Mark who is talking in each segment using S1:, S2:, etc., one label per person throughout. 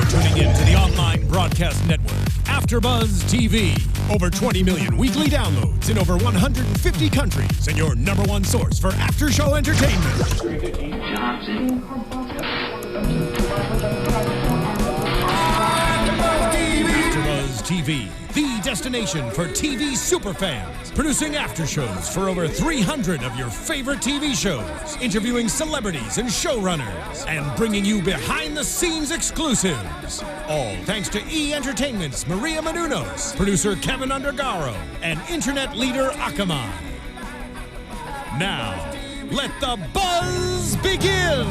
S1: tuning in to the online broadcast network, AFTERBUZZ TV. Over 20 million weekly downloads in over 150 countries, and your number one source for after-show entertainment. AFTERBUZZ TV, the destination for TV superfans. Producing aftershows for over 300 of your favorite TV shows. Interviewing celebrities and showrunners. And bringing you behind-the-scenes exclusives. All thanks to E! Entertainment's Maria Menounos, producer Kevin Undergaro, and internet leader Akamai. Now, let the buzz begin!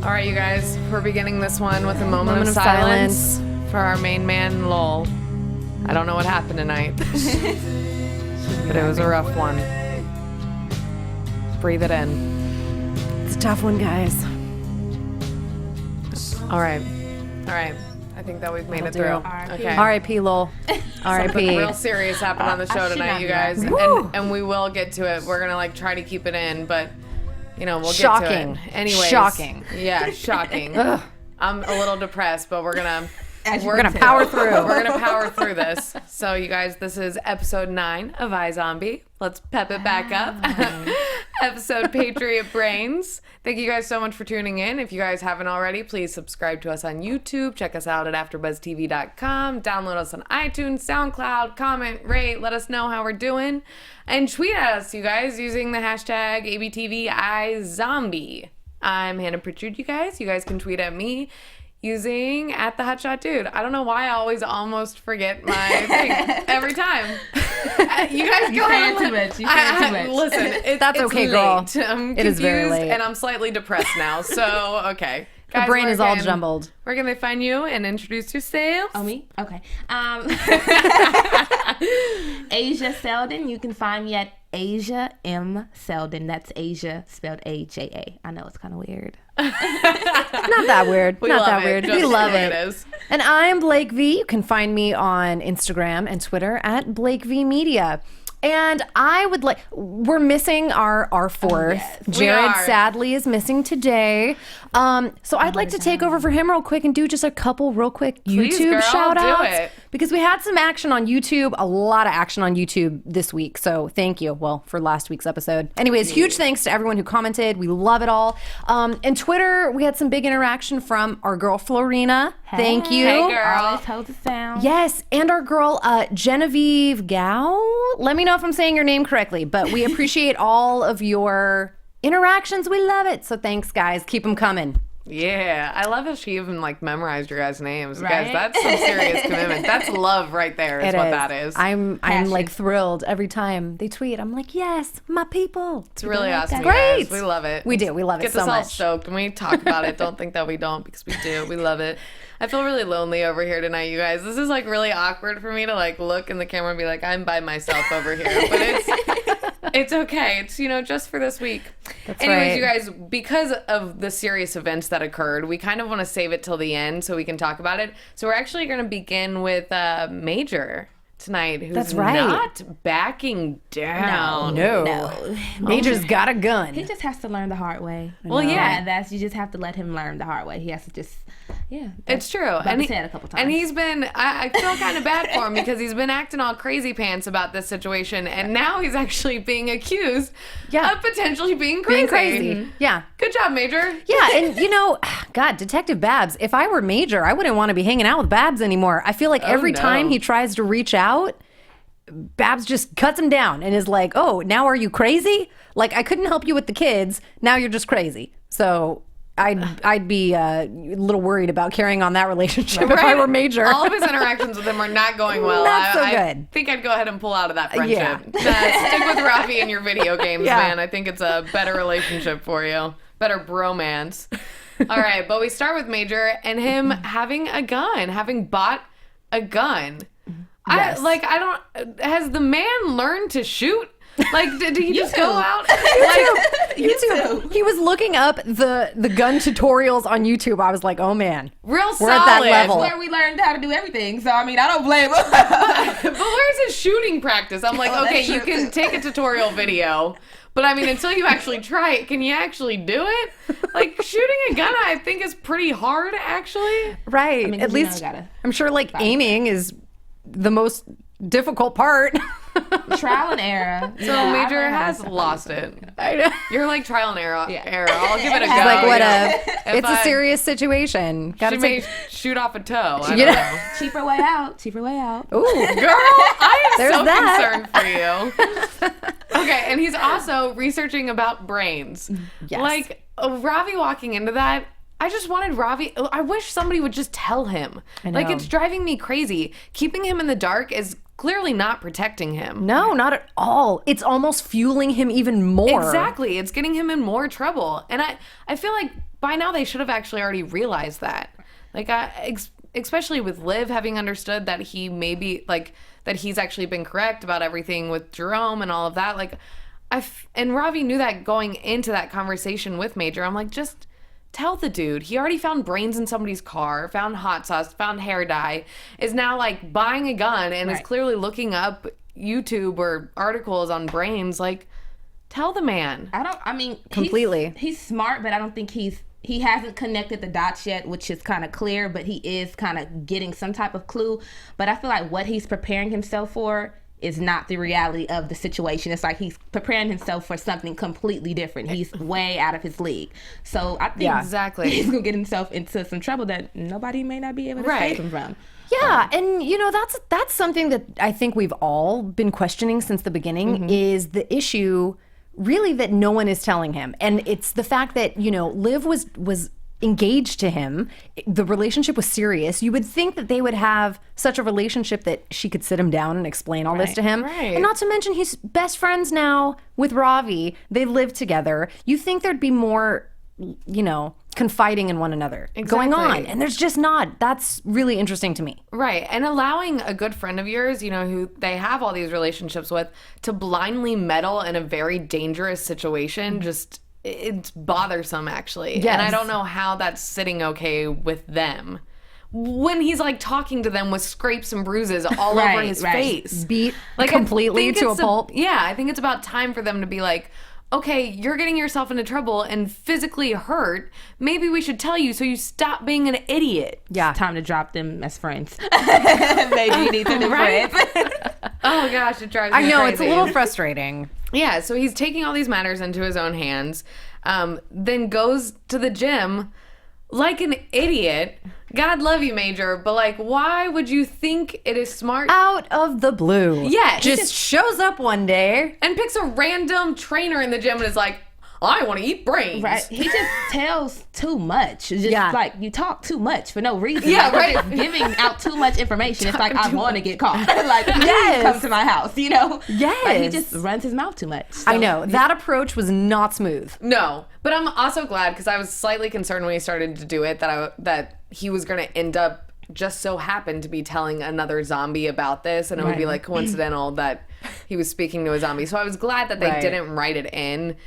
S2: All right, you guys, we're beginning this one with a moment of silence for our main man, Lowell. I don't know what happened tonight, but it was a rough one. Breathe it in.
S3: It's a tough one, guys.
S2: All right. I think that we've made it through. Okay.
S3: R.I.P. Lowell. R.I.P.
S2: Something real serious happened on the show tonight, you guys, and we will get to it. We're gonna try to keep it in, but we'll get to it. Anyways,
S3: shocking.
S2: Yeah, shocking. I'm a little depressed, but we're gonna
S3: power through.
S2: We're gonna power through this. So, you guys, this is episode 9 of iZombie. Let's pep it back up. Episode Patriot Brains. Thank you guys so much for tuning in. If you guys haven't already, please subscribe to us on YouTube. Check us out at AfterBuzzTV.com. Download us on iTunes, SoundCloud. Comment, rate, let us know how we're doing, and tweet at us, you guys, using the hashtag ABTViZombie. I'm Hannah Prichard, you guys. You guys can tweet at me using @TheHotShotDude. I don't know why I always almost forget my thing every time. You guys go ahead.
S4: Too much. You care too much.
S2: Listen,
S3: That's okay,
S2: late.
S3: girl.
S2: I'm confused,
S3: it is very late.
S2: and I'm slightly depressed now. So, okay.
S3: The
S2: Guys,
S3: brain is all jumbled.
S2: Where can they find you and introduce yourself?
S4: Oh, me? Okay. Aja Seldon. You can find me at Aja M. Seldon. That's Aja spelled A-J-A. I know it's kind of weird.
S3: Not that weird.
S2: We
S3: Not
S2: love
S3: that
S2: it.
S3: weird.
S2: Just
S3: We love
S2: the way
S3: it.
S2: it is.
S3: And I'm Blake V. You can find me on Instagram and Twitter at Blake V Media. And I would like, we're missing our fourth.
S4: yes.
S3: Jared
S2: are.
S3: sadly is missing today. So I'd like to take over for him real quick and do just a couple real quick
S2: Please,
S3: YouTube
S2: girl,
S3: shout
S2: do
S3: outs.
S2: it.
S3: Because we had some action on YouTube, a lot of action on YouTube this week. So thank you. Well, for last week's episode. Anyways, huge thanks to everyone who commented. We love it all. And Twitter, we had some big interaction from our girl Florina. Thank you.
S2: Hey, girl.
S4: Always hold the sound.
S3: Yes, and our girl Genevieve Gao. Let me know if I'm saying your name correctly, but we appreciate all of your interactions. We love it. So thanks, guys. Keep them coming.
S2: Yeah, I love how she even memorized your guys' names.
S4: Right?
S2: Guys, that's some serious commitment. That's love right there. Is what that is.
S3: I'm
S4: Passion.
S3: like thrilled every time they tweet. I'm like, yes, my people.
S2: It's really awesome.
S3: Great.
S2: You guys. We love it.
S3: We do. We love it
S2: Get
S3: so
S2: us all
S3: much.
S2: stoked when we talk about it. Don't think that we don't, because we do. We love it. I feel really lonely over here tonight, you guys. This is really awkward for me to look in the camera and be like, I'm by myself over here. But it's okay. It's just for this week.
S3: That's
S2: Anyways,
S3: right.
S2: you guys, because of the serious events that occurred, we kind of want to save it till the end so we can talk about it. So we're actually going to begin with Major tonight, who's
S3: That's right.
S2: not backing down.
S3: No. Major's got a gun.
S4: He just has to learn the hard way.
S2: Well, yeah.
S4: You just have to let him learn the hard way. He has to just,
S2: It's true.
S4: And he said a couple times.
S2: And he's been, I feel kind of bad for him because he's been acting all crazy pants about this situation, and now he's actually being accused of potentially being crazy.
S3: Being crazy. Yeah.
S2: Good job, Major.
S3: Yeah, and God, Detective Babs, if I were Major, I wouldn't want to be hanging out with Babs anymore. I feel like every time he tries to reach out, Babs just cuts him down and is like, oh, now are you crazy? Like, I couldn't help you with the kids. Now you're just crazy. So I'd be a little worried about carrying on that relationship if I were Major.
S2: All of his interactions with him are not going well.
S3: Not so
S2: I
S3: good.
S2: think I'd go ahead and pull out of that friendship.
S3: Yeah.
S2: Stick with Rafi and your video games,
S3: Yeah.
S2: man. I think it's a better relationship for you. Better bromance. All right, but we start with Major and him having a gun, having bought a gun.
S3: Yes.
S2: Has the man learned to shoot? Like, did he just go out?
S3: YouTube. He was looking up the gun tutorials on YouTube. I was like, oh man,
S2: Real
S3: we're at that
S2: solid.
S3: level.
S4: Where we learned how to do everything. So I mean, I don't blame him.
S2: But where's his shooting practice? I'm like, okay,
S4: that's
S2: you
S4: true.
S2: can take a tutorial video, but I mean, until you actually try it, can you actually do it? Like, shooting a gun, I think, is pretty hard, actually.
S3: Right.
S4: I mean,
S3: At
S4: you know,
S3: least
S4: gotta
S3: I'm sure like aiming is the most difficult part.
S4: Trial and error.
S2: So Major has lost it.
S3: I know.
S2: You're like trial and error. I'll give it a go.
S3: It's like, what
S2: you know.
S3: a, it's
S2: If
S3: a serious situation.
S2: She
S3: Gotta
S2: may
S3: take.
S2: shoot off a toe. I
S3: You
S2: don't
S3: know?
S2: know.
S4: Cheaper way out. Cheaper way out.
S3: Ooh,
S2: Girl, I am
S3: There's
S2: so
S3: that.
S2: concerned for you. Okay, and he's also researching about brains.
S3: Yes.
S2: Like, Ravi walking into that, I just wanted Ravi. I wish somebody would just tell him.
S3: I
S2: Like,
S3: know.
S2: it's driving me crazy. Keeping him in the dark is clearly not protecting him.
S3: no, not at all. It's almost fueling him even more.
S2: Exactly. It's getting him in more trouble. And I feel like by now they should have actually already realized that. Like, especially with Liv having understood that he maybe, like, that he's actually been correct about everything with Jerome and all of that. Like, and Ravi knew that going into that conversation with Major. I'm like, just tell the dude. He already found brains in somebody's car, found hot sauce, found hair dye, is now like buying a gun and is
S4: Right.
S2: clearly looking up YouTube or articles on brains. Like, tell the man.
S4: I mean,
S3: Completely.
S4: He's smart, but I don't think he hasn't connected the dots yet, which is kind of clear, but he is kind of getting some type of clue. But I feel like what he's preparing himself for is not the reality of the situation. It's like he's preparing himself for something completely different. He's way out of his league. So I think
S3: Yeah.
S2: Exactly.
S4: he's going to get himself into some trouble that nobody may not be able to
S2: Right.
S4: save him from.
S3: Yeah, and you know that's something that I think we've all been questioning since the beginning is the issue really that no one is telling him. And it's the fact that, you know, Liv was engaged to him. The relationship was serious. You would think that they would have such a relationship that she could sit him down and explain all this to him.
S2: Right.
S3: And not to mention he's best friends now with Ravi. They live together. You think there'd be more, you know, confiding in one another going on.
S2: Exactly.
S3: And there's just not. That's really interesting to me.
S2: Right. And allowing a good friend of yours, you know, who they have all these relationships with, to blindly meddle in a very dangerous situation, just, it's bothersome, actually.
S3: Yes.
S2: And I don't know how that's sitting okay with them. When he's like talking to them with scrapes and bruises all over
S4: Right,
S2: his
S4: right.
S2: face.
S3: Beat
S2: Like, I
S3: completely
S2: think
S3: to a
S2: it's
S3: pulp.
S2: Yeah, I think it's about time for them to be like, okay, you're getting yourself into trouble and physically hurt. Maybe we should tell you so you stop being an idiot.
S3: Yeah.
S4: Time to drop them as friends. Maybe you need some new
S2: Right?
S4: friends.
S2: Oh gosh, it drives me
S3: I know,
S2: crazy.
S3: it's a little frustrating.
S2: Yeah, so he's taking all these matters into his own hands, then goes to the gym like an idiot. God love you, Major, but like, why would you think it is smart?
S3: Out of the blue.
S2: Yes.
S3: Just shows up one day.
S2: And picks a random trainer in the gym and is like, I want to eat brains.
S4: Right. He just tells too much. It's just
S3: Yeah.
S4: like you talk too much for no reason.
S2: Yeah,
S4: Like, you're
S2: right.
S4: just giving out too much information. It's like I want to get caught. Like
S3: Yes.
S4: yes. Come to my house, you know?
S3: Yes.
S4: Like he just runs his mouth too much.
S3: I
S4: So-
S3: know. That approach was not smooth.
S2: No, but I'm also glad because I was slightly concerned when he started to do it that he was going to end up just so happened to be telling another zombie about this, and it would be like coincidental that he was speaking to a zombie. So I was glad that they
S3: Right.
S2: didn't write it in.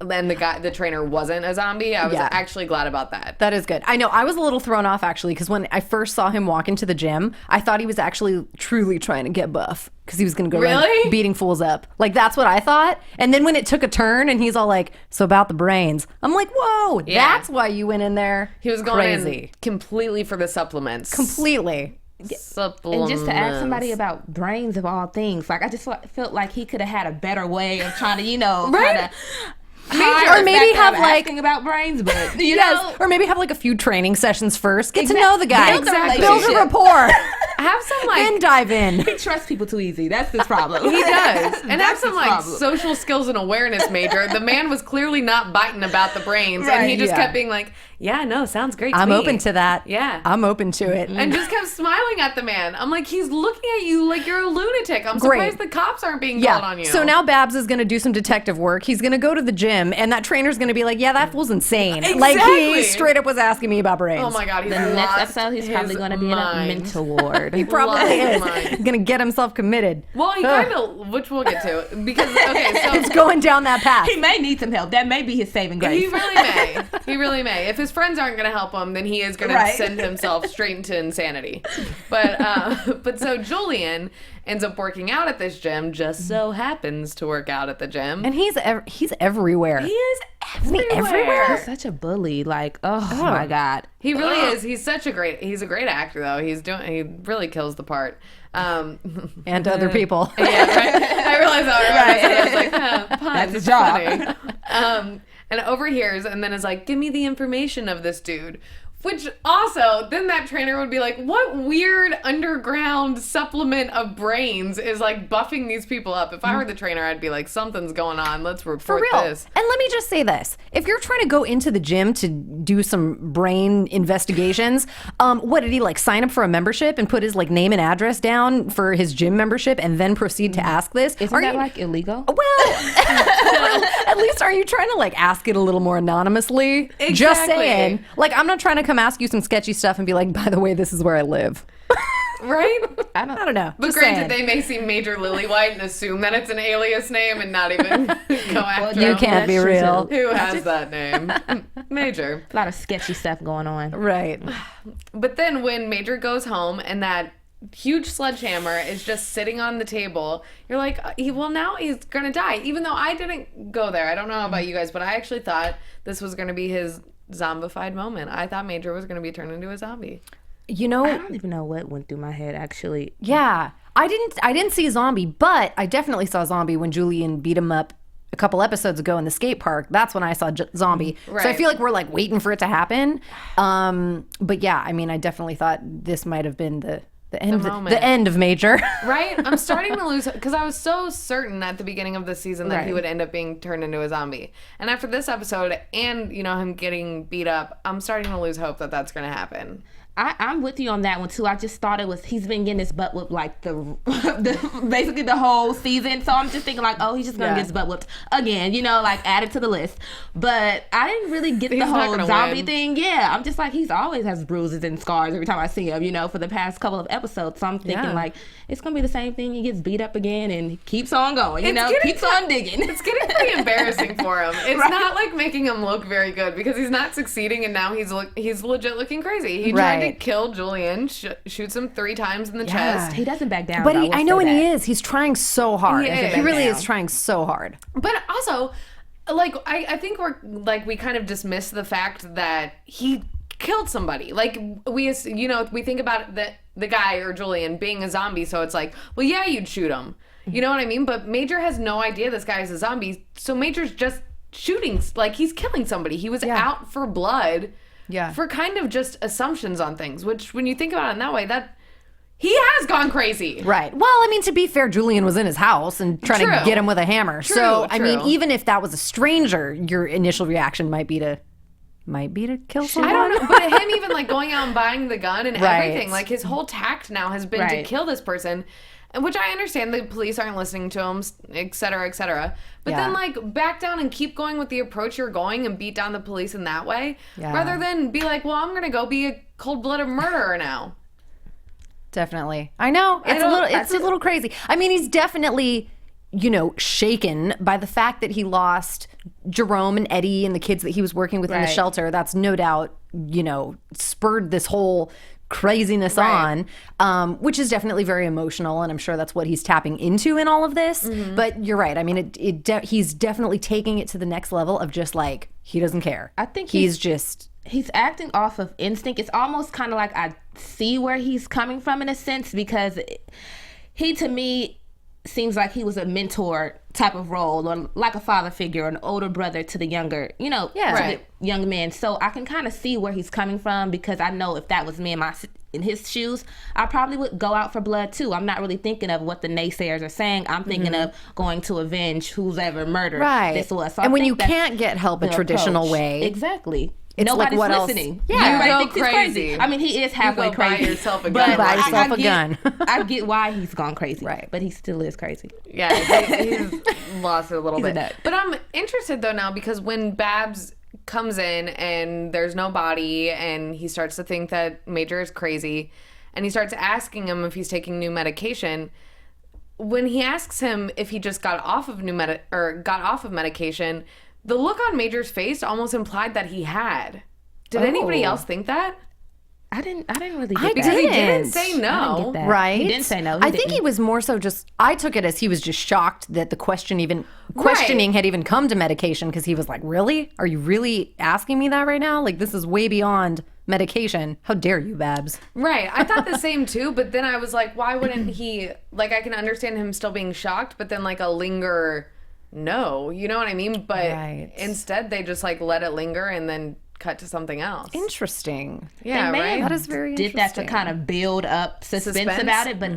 S2: Then the trainer wasn't a zombie. I was
S3: Yeah.
S2: actually glad about that.
S3: That is good. I know. I was a little thrown off actually because when I first saw him walk into the gym, I thought he was actually truly trying to get buff because he was going to go around
S2: Really?
S3: beating fools up. Like that's what I thought. And then when it took a turn and he's all like, "So about the brains," I'm like, "Whoa,
S2: Yeah.
S3: that's why you went in there."
S2: He was going
S3: crazy,
S2: in completely for the supplements.
S3: completely.
S2: Supplements.
S4: And just to ask somebody about brains of all things, like I just felt like he could have had a better way of trying to, you know,
S2: Right?
S4: kind of.
S3: Or maybe have like
S4: asking about brains, but you
S3: yes,
S4: know,
S3: or maybe have like a few training sessions first. Get to
S4: Exact-
S3: know the guy,
S4: build the
S3: build a
S4: relationship.
S3: rapport,
S2: have some like
S3: then dive in.
S4: he trusts people too easy. That's his problem.
S2: He does. And have
S4: That's
S2: some
S4: his
S2: like
S4: problem.
S2: social skills and awareness, Major. The man was clearly not biting about the brains. And he
S4: Right,
S2: just
S3: yeah.
S2: kept being like, yeah, no, sounds great to
S3: I'm
S2: me.
S3: open to that.
S2: Yeah.
S3: I'm open to it.
S2: And just kept smiling at the man. I'm like, he's looking at you like you're a lunatic. I'm
S3: Great.
S2: surprised the cops aren't being called on you.
S3: So now Babs is going to do some detective work. He's going to go to the gym, and that trainer's going to be like, "Yeah, that fool's insane." Like
S2: Exactly.
S3: he straight up was asking me about brains.
S2: Oh my God, he's
S4: The next
S2: lost
S4: episode, he's
S2: his
S4: probably going to be in a
S2: mind.
S4: mental ward.
S3: He probably
S2: Lost his
S3: is.
S2: mind.
S3: He's gonna get himself committed.
S2: Well, he kind of, which we'll get to, because okay, so
S3: It's going down that path.
S4: He may need some help. That may be his saving grace.
S2: he really may. He really may. If his friends aren't going to help him, then he is going to send himself straight into insanity. But so Julian ends up working out at this gym. Just so happens to work out at the gym,
S3: And he's everywhere.
S2: he is
S3: Isn't he everywhere?
S4: He's such a bully. Like, oh my God.
S2: He really is. He's a great actor though. He really kills the part.
S3: And other people.
S2: Yeah, right. I realized that. I was like, pun.
S4: That's his job.
S2: Funny. And overhears and then is like, give me the information of this dude. Which also, then that trainer would be like, what weird underground supplement of brains is like buffing these people up? If I were the trainer, I'd be like, something's going on. Let's report
S3: For real.
S2: this.
S3: And let me just say this. If you're trying to go into the gym to do some brain investigations, what did he like sign up for a membership and put his like name and address down for his gym membership and then proceed to ask this?
S4: Isn't that like illegal?
S3: Well, at least are you trying to like ask it a little more anonymously? Just
S2: Exactly.
S3: saying. Like, I'm not trying to come ask you some sketchy stuff and be like, by the way, this is where I live.
S2: Right?
S3: I don't know.
S2: But
S3: Just
S2: granted,
S3: saying.
S2: they may see Major Lillywhite and assume that it's an alias name and not even go after
S3: You
S2: him.
S3: can't be
S4: That's
S3: real.
S4: true.
S2: Who has that name? Major.
S4: A lot of sketchy stuff going on.
S3: Right.
S2: But then when Major goes home and that huge sledgehammer is just sitting on the table, you're like, now he's gonna die. Even though I didn't go there. I don't know about you guys, but I actually thought this was gonna be his zombified moment. I thought Major was gonna be turned into a zombie.
S3: You know,
S4: I don't even know what went through my head, actually.
S3: yeah. I didn't see a zombie, but I definitely saw a zombie when Julian beat him up a couple episodes ago in the skate park. That's when I saw zombie. So I
S2: Right.
S3: feel like we're like waiting for it to happen. But yeah, I mean, I definitely thought this might have been the end,
S2: moment.
S3: the end of Major.
S2: Right? I'm starting to lose, because I was so certain at the beginning of the season that he
S4: Right.
S2: would end up being turned into a zombie. And after this episode and, him getting beat up, I'm starting to lose hope that that's going to happen.
S4: I'm with you on that one too. I just thought he's been getting his butt whipped like basically the whole season. So I'm just thinking like, oh, he's just gonna get his butt whipped again, like add it to the list. But I didn't really get the
S2: not
S4: whole
S2: gonna
S4: zombie
S2: win.
S4: thing. Yeah, I'm just like, he's always has bruises and scars every time I see him, for the past couple of episodes. So I'm thinking like, it's gonna be the same thing. He gets beat up again and he keeps on going, keeps on digging.
S2: It's getting pretty embarrassing for him. It's
S4: Right.
S2: not like making him look very good because he's not succeeding and now he's legit looking crazy. He
S3: Right.
S2: tried to kill Julian, shoots him 3 times in the chest.
S4: He doesn't back down.
S3: But
S4: I
S3: I know, and he is. He's trying so hard.
S2: He is.
S3: He really
S4: Down.
S3: is trying so hard.
S2: But also, like, I think we kind of dismiss the fact that he killed somebody. Like, we think about the guy or Julian being a zombie, so it's like, well, yeah, you'd shoot him. You know what I mean? But Major has no idea this guy is a zombie, so Major's just shooting, like, he's killing somebody. He was out for blood.
S3: Yeah.
S2: For kind of just assumptions on things, which when you think about it in that way, that he has gone crazy.
S3: Right. Well, I mean, to be fair, Julian was in his house and trying to
S2: True.
S3: get him with a hammer.
S2: True,
S3: so, I mean,
S2: true.
S3: even if that was a stranger, your initial reaction might be to kill someone.
S2: I don't know, but him even like going out and buying the gun and
S3: Right.
S2: everything, like his whole tact now has been to
S4: Right.
S2: kill this person, and which I understand the police aren't listening to him, et cetera, et cetera. But
S3: Yeah.
S2: then like back down and keep going with the approach you're going and beat down the police in that way,
S3: Yeah.
S2: rather than be like, well, I'm gonna go be a cold-blooded murderer now.
S3: Definitely. I know. It's a little crazy. I mean, he's definitely, shaken by the fact that he lost Jerome and Eddie and the kids that he was working with in the
S4: Right.
S3: shelter. That's no doubt, spurred this whole craziness
S2: Right.
S3: on, which is definitely very emotional, and I'm sure that's what he's tapping into in all of this.
S2: Mm-hmm.
S3: But you're right. I mean, he's definitely taking it to the next level of just like, he doesn't care.
S4: I think
S3: he's just...
S4: He's acting off of instinct. It's almost kind of like I see where he's coming from in a sense, because he, to me, seems like he was a mentor type of role, or like a father figure, or an older brother to the younger, to
S2: Right.
S4: the young men. So I can kind of see where he's coming from, because I know if that was me in his shoes, I probably would go out for blood too. I'm not really thinking of what the naysayers are saying. I'm thinking of going to avenge who's ever murdered this was. So
S3: and
S4: I
S3: when
S4: think
S3: you
S4: that's
S3: can't get help a
S4: the
S3: traditional
S4: approach.
S3: way,
S4: Exactly.
S3: It's like,
S4: Nobody's
S3: what else?
S4: listening.
S3: Yeah.
S4: Everybody
S2: You go
S4: thinks he's
S2: crazy.
S4: I mean, he is halfway
S2: go buy
S4: crazy.
S2: yourself a
S4: but
S2: gun.
S3: Buy yourself a
S4: get,
S3: gun.
S4: I get why he's gone crazy.
S3: Right.
S4: But he still is crazy.
S2: Yeah, he's lost it a little
S4: He's a
S2: bit.
S4: nut.
S2: But I'm interested though now, because when Babs comes in and there's no body and he starts to think that Major is crazy, and he starts asking him if he's taking new medication. When he asks him if he just got off of medication, the look on Major's face almost implied that he had. Did anybody else think that?
S4: I didn't really get that.
S2: Because he didn't say no.
S4: I didn't get that.
S3: Right?
S4: He didn't say no.
S3: I think he was more so just, I took it as he was just shocked that the questioning had even come to medication, because he was like, really? Are you really asking me that right now? Like, this is way beyond medication. How dare you, Babs?
S2: Right. I thought the same too, but then I was like, why wouldn't he, like, I can understand him still being shocked, but then like a linger, no, you know what I mean? But instead they just like let it linger and then cut to something else.
S3: Interesting.
S2: Yeah, right?
S3: That is very interesting.
S4: Did that to kind of build up suspense about it, but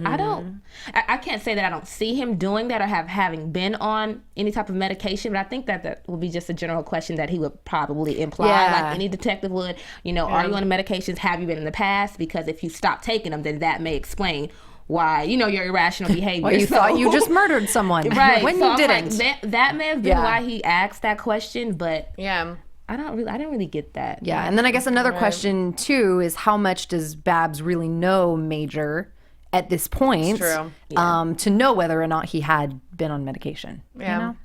S4: I can't say that I don't see him doing that or having been on any type of medication, but I think that would be just a general question that he would probably imply, like any detective would. You know, are you on medications? Have you been in the past? Because if you stop taking them, then that may explain why, you know, your irrational behavior.
S3: Well, you thought you just murdered someone.
S4: Right.
S3: When
S4: so
S3: you didn't.
S4: like, that may have been why he asked that question, but I didn't really get that.
S3: Yeah, and then I guess another question too is, how much does Babs really know Major at this point?
S2: It's true.
S3: To know whether or not he had been on medication.
S2: Yeah.
S3: You know?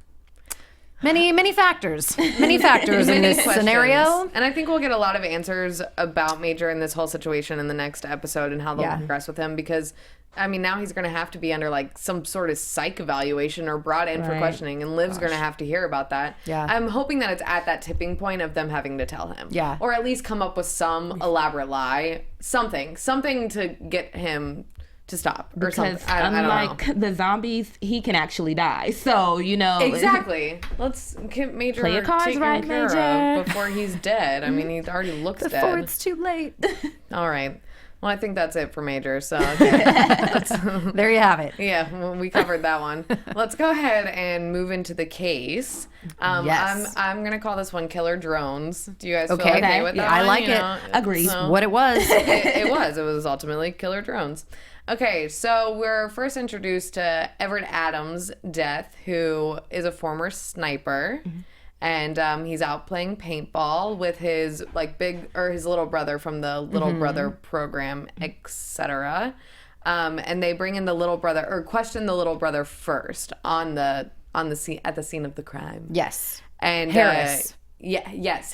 S3: Many factors. Many factors in this scenario.
S2: And I think we'll get a lot of answers about Major in this whole situation in the next episode and how they'll progress with him, because I mean, now he's going to have to be under like some sort of psych evaluation or brought in for questioning, and Liv's going to have to hear about that.
S3: Yeah.
S2: I'm hoping that it's at that tipping point of them having to tell him.
S3: Yeah.
S2: Or at least come up with some elaborate lie, something to get him to stop or
S4: because
S2: something. I don't know.
S4: Unlike the zombies, he can actually die. So, you know.
S2: Exactly. Let's get Major
S4: Play your cards
S2: taken
S4: right,
S2: care
S4: Major.
S2: of before he's dead. I mean, he already looks dead.
S3: Before it's too late.
S2: All right. Well, I think that's it for Major. So
S3: there you have it.
S2: Yeah, we covered that one. Let's go ahead and move into the case.
S3: Yes.
S2: I'm gonna call this one Killer Drones. Do you guys feel
S3: Okay.
S2: okay with that?
S3: I
S2: one?
S3: like
S2: You
S3: it.
S2: know,
S3: Agreed.
S2: so-
S3: What it was.
S2: It was ultimately Killer Drones. Okay, so we're first introduced to Everett Adams' death, who is a former sniper. And he's out playing paintball with his his little brother from the Little Brother program, etc. And they bring in the little brother, or question the little brother first on the scene, at the scene of the crime.
S3: Yes.
S2: And
S3: Harris.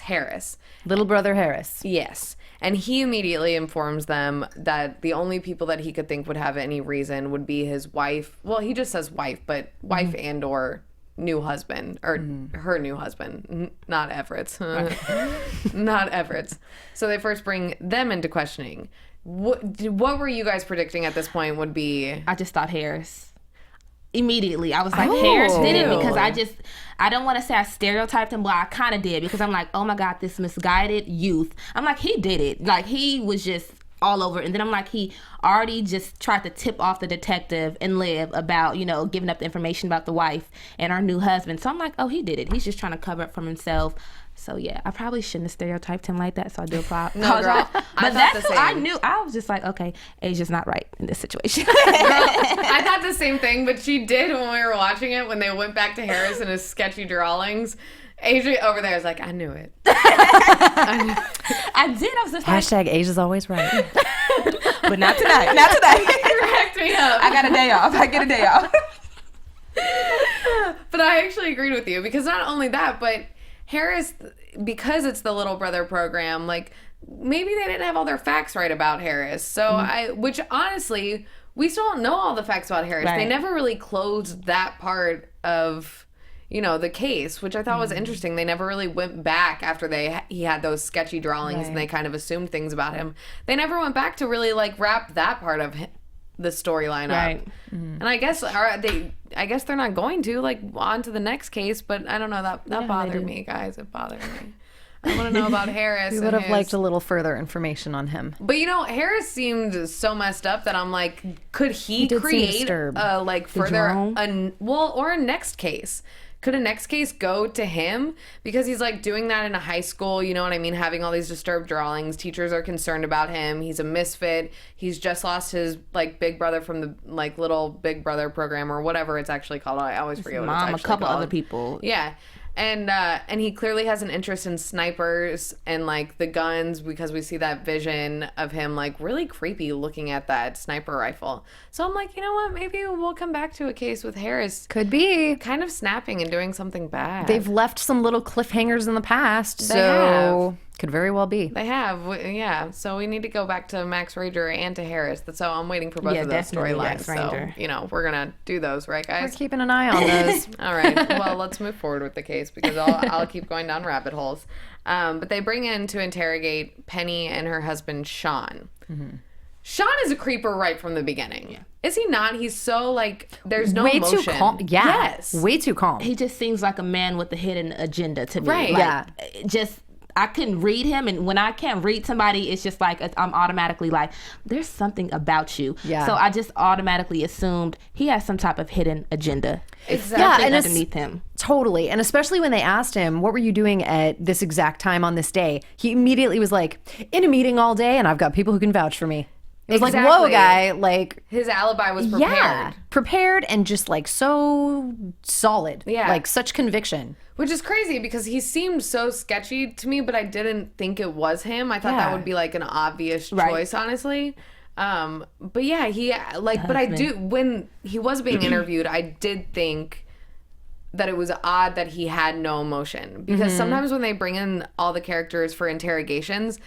S2: Harris.
S3: Little brother Harris.
S2: Yes. And he immediately informs them that the only people that he could think would have any reason would be his wife. Well, he just says wife, but wife and or new husband, or her new husband, not Everett's. Not Everett's. So they first bring them into questioning. What were you guys predicting at this point would be?
S4: I just thought Harris. Immediately. I was like, Harris did it, because I don't want to say I stereotyped him, but I kind of did, because I'm like, oh my God, this misguided youth. I'm like, he did it. Like, he was just all over. And then I'm like, he already just tried to tip off the detective and Liv about, you know, giving up the information about the wife and our new husband. So I'm like, oh, he did it. He's just trying to cover up from himself. So yeah, I probably shouldn't have stereotyped him like that. So I do apologize.
S2: No, girl,
S4: but that's who I knew. I was just like, okay, Asia's not right in this situation.
S2: Girl, I thought the same thing, but she did when we were watching it, when they went back to Harris and his sketchy drawings. Asia over there is like, I knew it.
S4: I did. I was just
S3: Hashtag Asia's always right.
S4: but not tonight. Not today.
S2: Cracked me up.
S4: I got a day off. I get a day off.
S2: But I actually agreed with you, because not only that, but Harris, because it's the Little Brother program, like, maybe they didn't have all their facts right about Harris. So which honestly, we still don't know all the facts about Harris.
S4: Right.
S2: They never really closed that part of, you know, the case, which I thought was interesting. They never really went back after he had those sketchy drawings and they kind of assumed things about him. They never went back to really like wrap that part of the storyline up. And I guess they're not going to, like, on to the next case, but I don't know, that bothered me, guys. It bothered me. I want to know about Harris.
S3: We would have liked a little further information on him.
S2: But you know, Harris seemed so messed up that I'm like, could he
S3: did seem
S2: create
S3: disturbed.
S2: or a next case? Could a next case go to him? Because he's like doing that in a high school, you know what I mean? Having all these disturbed drawings. Teachers are concerned about him. He's a misfit. He's just lost his like big brother from the like Little Big Brother program or whatever it's actually called. I always forget what it's actually
S4: a couple
S2: called.
S4: other people.
S2: Yeah. And he clearly has an interest in snipers and like the guns, because we see that vision of him like really creepy looking at that sniper rifle. So I'm like, you know what? Maybe we'll come back to a case with Harris.
S3: Could be.
S2: Kind of snapping and doing something bad.
S3: They've left some little cliffhangers in the past,
S2: They
S3: so could very well be.
S2: They have, yeah. So we need to go back to Max Ranger and to Harris. So I'm waiting for both of those storylines.
S4: Max Ranger.
S2: So, we're going to do those, right,
S3: We're
S2: guys?
S3: keeping an eye on those.
S2: All right. Well, let's move forward with the case because I'll keep going down rabbit holes. But they bring in to interrogate Penny and her husband, Sean. Mm-hmm. Sean is a creeper right from the beginning. Yeah. Is he not? He's so like, there's no emotion.
S3: Too calm. Yeah.
S2: Yes.
S3: Way too calm.
S4: He just seems like a man with a hidden agenda to me.
S2: Right.
S4: Like,
S3: Yeah.
S4: Just, I couldn't read him, and when I can't read somebody, it's just like I'm automatically like, there's something about you.
S3: Yeah.
S4: So I just automatically assumed he has some type of hidden agenda.
S2: Exactly.
S3: Yeah,
S4: Something
S3: and
S4: underneath him.
S3: Totally. And especially when they asked him, what were you doing at this exact time on this day? He immediately was like, in a meeting all day, and I've got people who can vouch for me. It was like, whoa,
S2: Exactly.
S3: guy. Like,
S2: His alibi was prepared.
S3: yeah. Prepared and just like so solid.
S2: Yeah.
S3: Like such conviction.
S2: Which is crazy because he seemed so sketchy to me, but I didn't think it was him. I thought that
S3: Yeah.
S2: would be like an obvious
S4: Right.
S2: choice, honestly. But yeah, he like, but I do, when he was being interviewed, I did think that it was odd that he had no emotion, because sometimes when they bring in all the characters for interrogations,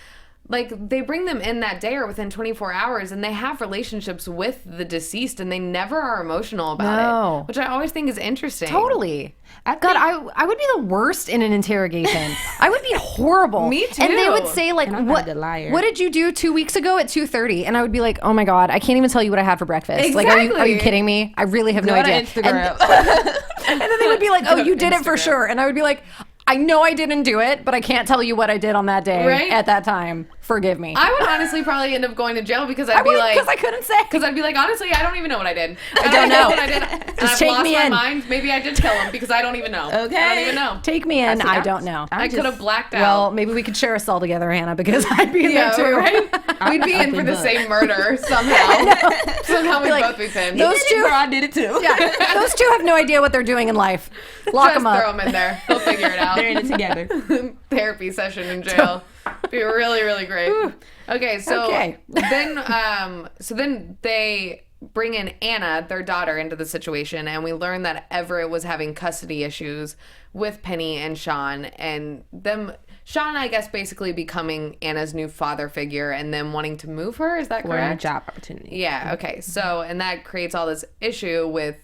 S2: like they bring them in that day or within 24 hours and they have relationships with the deceased and they never are emotional about
S3: No.
S2: it, which I always think is interesting.
S3: Totally. God, I would be the worst in an interrogation. I would be horrible.
S2: Me too.
S3: And they would say like,
S4: And I'm not
S3: "What?
S4: a good liar."
S3: What did you do 2 weeks ago at 2:30?" And I would be like, "Oh my God, I can't even tell you what I had for breakfast. Like, are you
S2: Exactly.
S3: kidding me? I really have no
S4: Go to
S3: idea."
S4: Instagram.
S3: And then they would be like, "Oh, you did it for
S2: Instagram.
S3: sure." And I would be like, "I know I didn't do it, but I can't tell you what I did on that day
S2: Right?
S3: at that time. Forgive me."
S2: I would honestly probably end up going to jail because I'd
S3: I
S2: be
S3: would,
S2: like,
S3: because I couldn't say.
S2: because I'd be like, honestly, I don't even know what I did. I
S3: don't know.
S2: what I did. And
S3: Just
S2: I've
S3: take
S2: lost
S3: me
S2: my
S3: in.
S2: mind. Maybe I did kill him because I don't even know.
S4: Okay.
S2: I don't even know.
S3: Take me in. I don't know.
S2: I could have blacked out.
S3: Well, maybe we could share a cell together, Hannah, because I'd be in
S2: yeah,
S3: there too.
S2: right? We'd be in for the
S4: book.
S2: same murder somehow. Somehow we'd
S3: like,
S2: both be pinned.
S3: those two,
S4: I did it too.
S3: yeah, those two have no idea what they're doing in life. Lock
S2: Just
S3: them up.
S2: throw them in there. They'll figure it out.
S4: They're in it together.
S2: Therapy session in jail. Be really, really great. Okay, so
S3: Okay.
S2: then they bring in Anna, their daughter, into the situation, and we learn that Everett was having custody issues with Penny and Sean, and Sean, I guess, basically becoming Anna's new father figure and them wanting to move her. Is that
S4: We're in a
S2: correct?
S4: job opportunity.
S2: Yeah, okay. So, and that creates all this issue with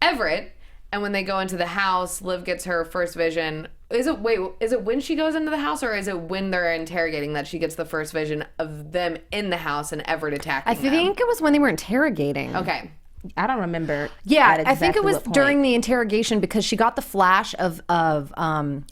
S2: Everett. And when they go into the house, Liv gets her first vision. Is it when she goes into the house, or is it when they're interrogating that she gets the first vision of them in the house and Everett attacking
S3: I think it was when they were interrogating.
S2: them? Okay.
S4: I don't remember.
S3: Yeah,
S4: at
S3: I think it
S4: exactly
S3: was
S4: what point.
S3: during the interrogation because she got the flash of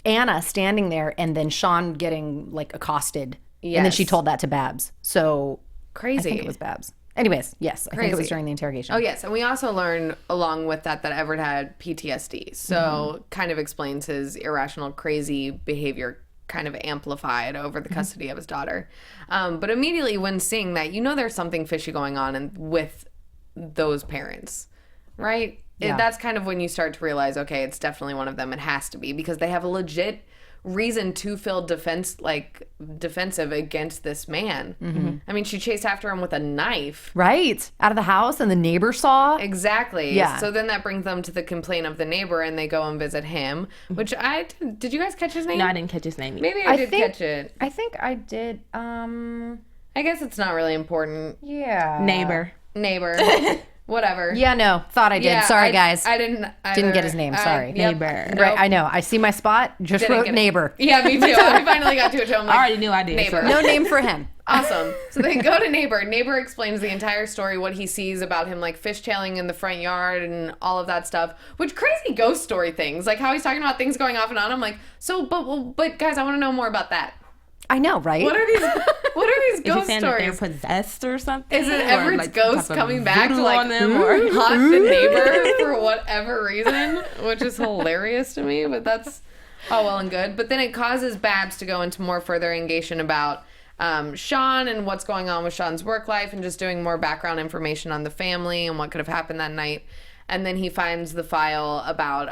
S3: Anna standing there and then Sean getting like accosted. And then she
S2: Yes.
S3: told that to Babs. So
S2: Crazy.
S3: I think it was Babs. Anyways, yes, I think it was
S2: Crazy.
S3: during the interrogation.
S2: Oh, yes. And we also learn along with that Everett had PTSD. So kind of explains his irrational, crazy behavior kind of amplified over the custody of his daughter. But immediately when seeing that, you know there's something fishy going on with those parents, right?
S3: Yeah.
S2: That's kind of when you start to realize, okay, it's definitely one of them. It has to be because they have a legit reason to feel defensive against this man. I mean, she chased after him with a knife.
S3: Right. Out of the house and the neighbor saw.
S2: Exactly.
S3: Yeah.
S2: So then that brings them to the complaint of the neighbor, and they go and visit him. Which did you guys catch his name?
S4: No, I didn't catch his name.
S2: Maybe I did catch it.
S3: I think I did.
S2: I guess it's not really important.
S3: Yeah.
S4: Neighbor.
S2: Whatever.
S3: Yeah, no. Thought I did.
S2: Yeah,
S3: Sorry, guys.
S2: I didn't.
S3: Didn't get his name, sorry.
S4: Neighbor.
S2: Nope.
S3: Right, I know. I see my spot. Just
S2: Didn't
S3: wrote
S2: get it.
S3: neighbor.
S2: Yeah, me too. I finally got to it too. I'm like,
S4: I already knew I did.
S2: Neighbor.
S3: No name for him.
S2: Awesome. So they go to Neighbor. Neighbor explains the entire story, what he sees about him, like fishtailing in the front yard and all of that stuff, which crazy ghost story things, like how he's talking about things going off and on. I'm like, but guys, I want to know more about that.
S3: I know, right?
S2: What are these
S4: Is he
S2: ghost
S4: saying that they're
S2: stories?
S4: possessed or something?
S2: Is it
S4: Or,
S2: Everett's
S4: like,
S2: ghost
S4: type of
S2: coming back to
S4: voodoo
S2: like
S4: on them or
S2: haunt the neighbor for whatever reason, which is hilarious to me, but that's all well and good. But then it causes Babs to go into more further engagement about Sean and what's going on with Sean's work life and just doing more background information on the family and what could have happened that night. And then he finds the file about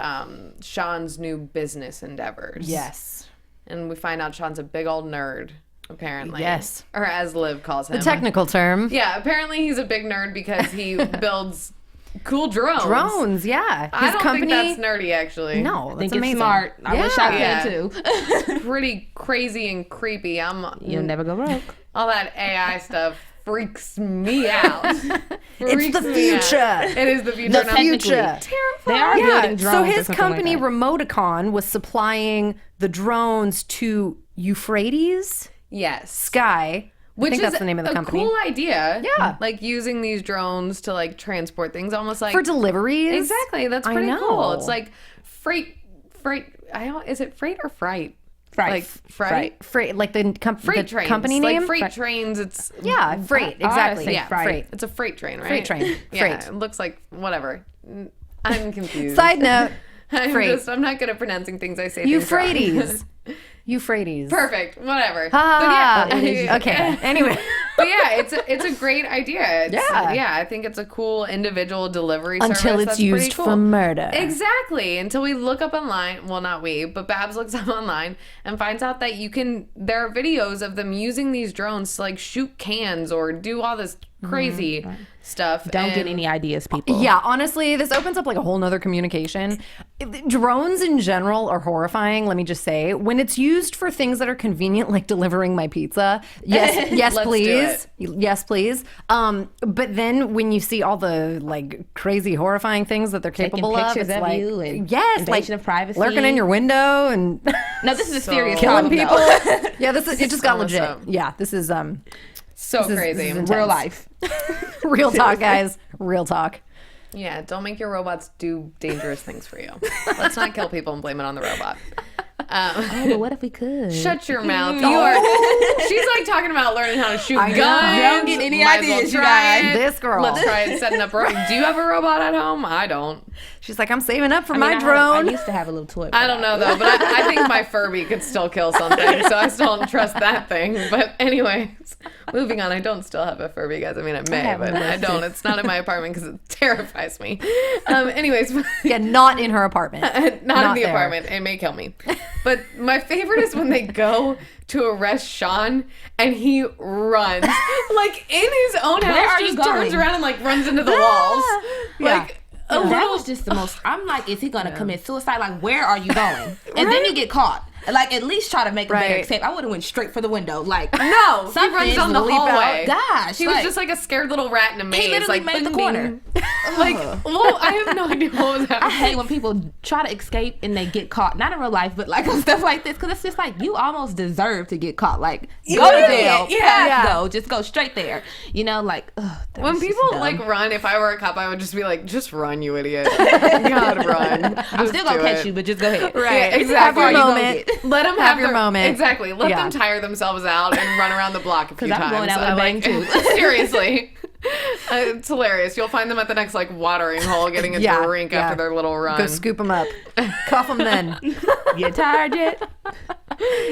S2: Sean's new business endeavors.
S3: Yes.
S2: And we find out Sean's a big old nerd, apparently.
S3: Yes.
S2: Or as Liv calls him.
S3: The technical term.
S2: Yeah, apparently he's a big nerd because he builds cool drones.
S3: Drones, yeah.
S2: I don't think that's nerdy, actually.
S3: No,
S4: I
S3: that's
S4: think
S3: amazing.
S4: it's smart. I wish I could too.
S2: It's pretty crazy and creepy.
S4: You'll never go broke.
S2: All that AI stuff freaks me out.
S3: It's the future.
S2: It is the future.
S3: The
S2: and I'm
S3: future.
S2: terrified.
S4: They are building drones.
S3: So
S4: or
S3: his
S4: something
S3: company,
S4: like that.
S3: Remoticon, was supplying the drones to Euphrates
S2: Yes.
S3: Sky. I think that's the name of the company.
S2: Cool idea.
S3: Yeah.
S2: Like using these drones to like transport things, almost like
S3: For deliveries.
S2: Exactly. That's
S3: I
S2: pretty
S3: know.
S2: cool. It's like freight. Is it freight or fright?
S4: Fright.
S2: Like fright.
S3: Freight, like the
S2: Freight trains.
S3: company name?
S2: Like freight trains. It's
S3: Yeah, freight, exactly.
S4: say
S3: Yeah,
S4: freight.
S3: freight.
S2: It's a freight train, right?
S3: Freight train.
S2: Yeah.
S3: Freight.
S2: It looks like whatever. I'm confused.
S3: Side note, freight.
S2: I'm not good at pronouncing things. I say things wrong.
S3: Euphrates. Euphrates.
S2: Perfect. Whatever.
S3: Ha,
S2: But yeah.
S3: okay. Anyway.
S2: But yeah, it's a great idea.
S3: Yeah.
S2: I think it's a cool individual delivery
S3: Until
S2: service.
S3: it's
S2: That's
S3: used
S2: pretty cool.
S3: for murder.
S2: Exactly. Until we look up online. Well, not we, but Babs looks up online and finds out that there are videos of them using these drones to like shoot cans or do all this crazy stuff.
S4: Don't get
S2: And-
S4: any ideas, people.
S3: Yeah, honestly, this opens up like a whole nother communication. Drones in general are horrifying, let me just say. When it's used for things that are convenient, like delivering my pizza, yes,
S2: Let's
S3: please. Yes, please. But then when you see all the like crazy, horrifying things that they're capable of,
S4: pictures
S3: it's
S4: of
S3: like,
S4: you and
S3: yes,
S4: invasion
S3: like
S4: of privacy.
S3: lurking in your window and
S4: No, this is a serious
S3: killing
S4: problem,
S3: people.
S4: though.
S3: Yeah, it just got legit.
S2: awesome.
S3: Yeah, this is
S2: So
S3: This is
S2: crazy.
S3: intense.
S4: Real life.
S3: real talk, guys. Real talk.
S2: Yeah, don't make your robots do dangerous things for you. Let's not kill people and blame it on the robot.
S4: Oh, but what if we could?
S2: Shut your mouth. You are. She's like talking about learning how to shoot
S3: I know.
S2: guns.
S4: Don't get any
S2: Might as well
S4: ideas, you
S2: try
S4: guys.
S2: it.
S3: This girl.
S2: Let's try it setting up. Do you have a robot at home? I don't.
S3: She's like, I'm saving up for
S4: I mean,
S3: my
S4: I
S3: drone.
S4: used to have a little toy.
S2: I don't know though, but I think my Furby could still kill something, so I still don't trust that thing. But anyways, moving on. I don't still have a Furby, guys. I mean, I may,
S4: have
S2: but
S4: one
S2: I don't. It's not in my apartment because it terrifies me. Anyways.
S3: Yeah, not in her apartment.
S2: Not in the
S3: there.
S2: apartment. It may kill me. But my favorite is when they go to arrest Sean and he runs. Like in his own
S4: Where
S2: house,
S4: are you
S2: just turns
S4: going?
S2: around and like runs into the walls. Like a
S4: That
S2: little
S4: was just the most. I'm like, is he gonna commit suicide? Like, where are you going? And then you get caught. Like, at least try to make a better
S3: Right.
S4: escape. I would have went straight for the window. Like,
S2: No, he
S4: something's
S2: runs down the
S4: gonna leap out.
S2: hallway.
S4: Gosh,
S2: He was
S4: like-
S2: just like a scared little rat in a maze.
S4: literally
S2: Like
S4: made the
S2: ding,
S4: corner.
S2: ding. Like, well, I have no idea what was
S4: I
S2: happening.
S4: hate when people try to escape and they get caught. Not in real life, but like on stuff like this, because it's just like you almost deserve to get caught. Like, go to jail.
S2: Yeah.
S4: Go. Just go straight there. You know, like that
S2: When
S4: was just
S2: people
S4: dumb.
S2: like run, if I were a cop, I would just be like, just run, you idiot. God, run.
S4: I'm still gonna catch you, but just go ahead.
S2: Right,
S3: Have
S2: exactly.
S3: your
S4: you gonna
S3: moment.
S4: get?
S2: Let them
S3: Have your moment.
S2: Exactly. Let
S3: Yeah.
S2: them tire themselves out and run around the block a few
S4: 'Cause
S2: times.
S4: I'm going out with a bang, too.
S2: Seriously. It's hilarious. You'll find them at the next like watering hole getting a
S3: Yeah,
S2: drink
S3: yeah.
S2: after their little run.
S3: Go scoop them up. Cuff them then.
S4: You tired yet?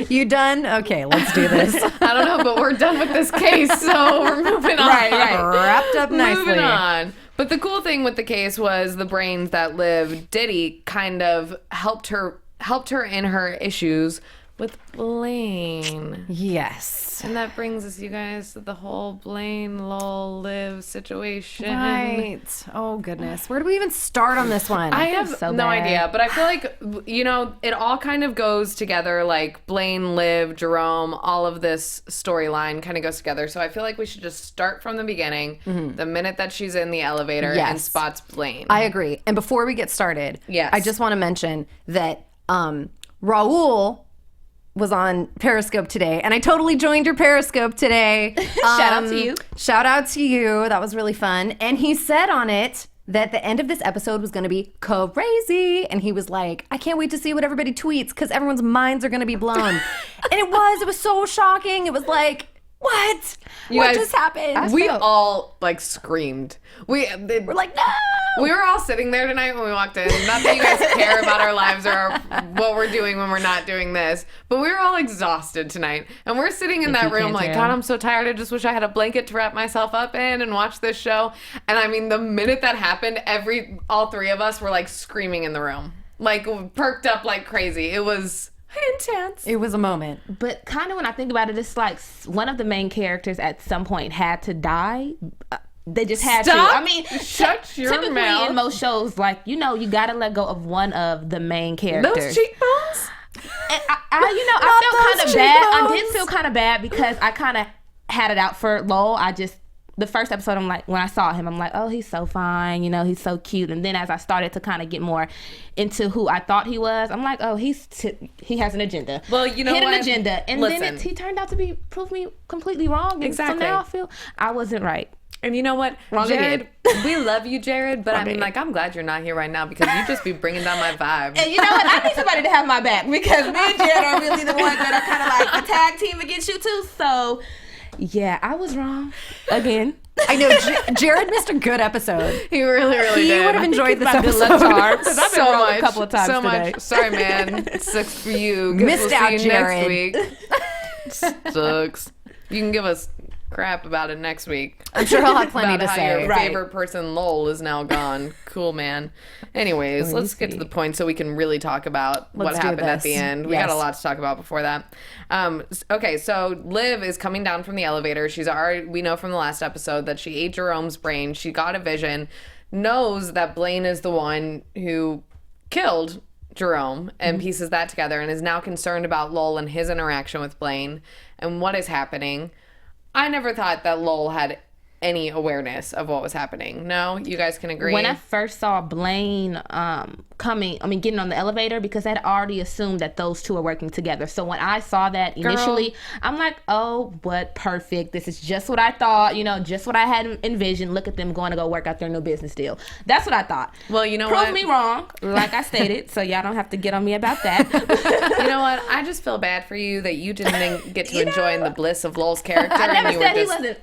S3: You done? Okay, let's do this.
S2: I don't know, but we're done with this case, so we're moving on.
S4: Right.
S3: Wrapped up nicely.
S2: Moving on. But the cool thing with the case was the brains that lived. Diddy kind of helped her in her issues with Blaine.
S3: Yes.
S2: And that brings us, you guys, to the whole Blaine, Lowell, Liv situation.
S3: Right. Oh, goodness. Where do we even start on this one?
S2: I have
S4: so
S2: no
S4: bad.
S2: idea, but I feel like, you know, it all kind of goes together, like Blaine, Liv, Jerome, all of this storyline kind of goes together. So I feel like we should just start from the beginning, the minute that she's in the elevator and
S3: Yes.
S2: spots Blaine.
S3: I agree. And before we get started,
S2: Yes.
S3: I just want to mention that Raul was on Periscope today, and I totally joined your Periscope today.
S4: Shout out to you.
S3: Shout out to you. That was really fun. And he said on it that the end of this episode was going to be crazy. And he was like, I can't wait to see what everybody tweets because everyone's minds are going to be blown. And it was so shocking. It was like, What?
S2: You
S3: What
S2: guys,
S3: just happened?
S2: We all like screamed. We're
S3: like, no.
S2: We were all sitting there tonight when we walked in. Not that you guys care about our lives or what we're doing when we're not doing this, but we were all exhausted tonight. And we're sitting in that room like, God, I'm so tired. I just wish I had a blanket to wrap myself up in and watch this show. And I mean, the minute that happened, all three of us were like screaming in the room, like perked up like crazy. It was intense.
S3: It was a moment.
S4: But kind of when I think about it, it's like one of the main characters at some point had to die. They just had
S2: Stop.
S4: to. I mean,
S2: Shut your
S4: typically
S2: mouth.
S4: in most shows, like, you gotta let go of one of the main characters.
S2: Those cheekbones?
S4: And I felt kind of bad. I did feel kind of bad because I kind of had it out for Lowell. The first episode, I'm like, when I saw him, I'm like, oh, he's so fine, he's so cute. And then as I started to kind of get more into who I thought he was, I'm like, oh, he has an agenda.
S2: Well, you know
S4: what?
S2: what?
S4: An agenda. And
S2: Listen.
S4: then he turned out to prove me completely wrong. And
S2: Exactly.
S4: So now I feel I wasn't right.
S2: And you know what,
S4: Wrong
S2: Jared, we love you, Jared, but I mean, like, I'm glad you're not here right now because you just be bringing down my vibe.
S4: And you know what? I need somebody to have my back because me and Jared are really the ones that are kind of like a tag team against you too. So, yeah, I was wrong again.
S3: I know Jared missed a good episode.
S2: He really, really
S3: He
S2: did.
S3: would have enjoyed this
S4: Good
S3: episode.
S4: luck charms. Because I've been
S2: so
S4: wrong
S2: much,
S4: a couple of times
S2: so
S4: today.
S2: much. Sorry, man. Sucks for you. Guess
S3: Missed
S2: we'll
S3: out,
S2: see you
S3: Jared.
S2: next week. Sucks. You can give us crap about it next week.
S3: I'm sure he'll have plenty
S2: About
S3: to
S2: how
S3: say.
S2: your
S4: Right.
S2: favorite person, Lowell, is now gone. Cool, man. Anyways, let's get to the point so we can really talk about what
S3: Let's do
S2: happened at
S3: this.
S2: the end. We
S3: Yes.
S2: got a lot to talk about before that. Okay, so Liv is coming down from the elevator. We know from the last episode that she ate Jerome's brain. She got a vision, knows that Blaine is the one who killed Jerome and pieces that together and is now concerned about Lowell and his interaction with Blaine and what is happening. I never thought that Lowell had any awareness of what was happening. No? You guys can agree?
S4: When I first saw Blaine getting on the elevator, because I'd already assumed that those two are working together. So when I saw that initially, I'm like, oh, what perfect. This is just what I thought, just what I had envisioned. Look at them going to go work out their new business deal. That's what I thought.
S2: Well, you know
S4: Prove
S2: what?
S4: me wrong, like I stated, so y'all don't have to get on me about that.
S2: You know what? I just feel bad for you that you didn't get to enjoy the bliss of Lowell's character.
S4: I never
S2: and you
S4: said
S2: were
S4: he
S2: just
S4: wasn't,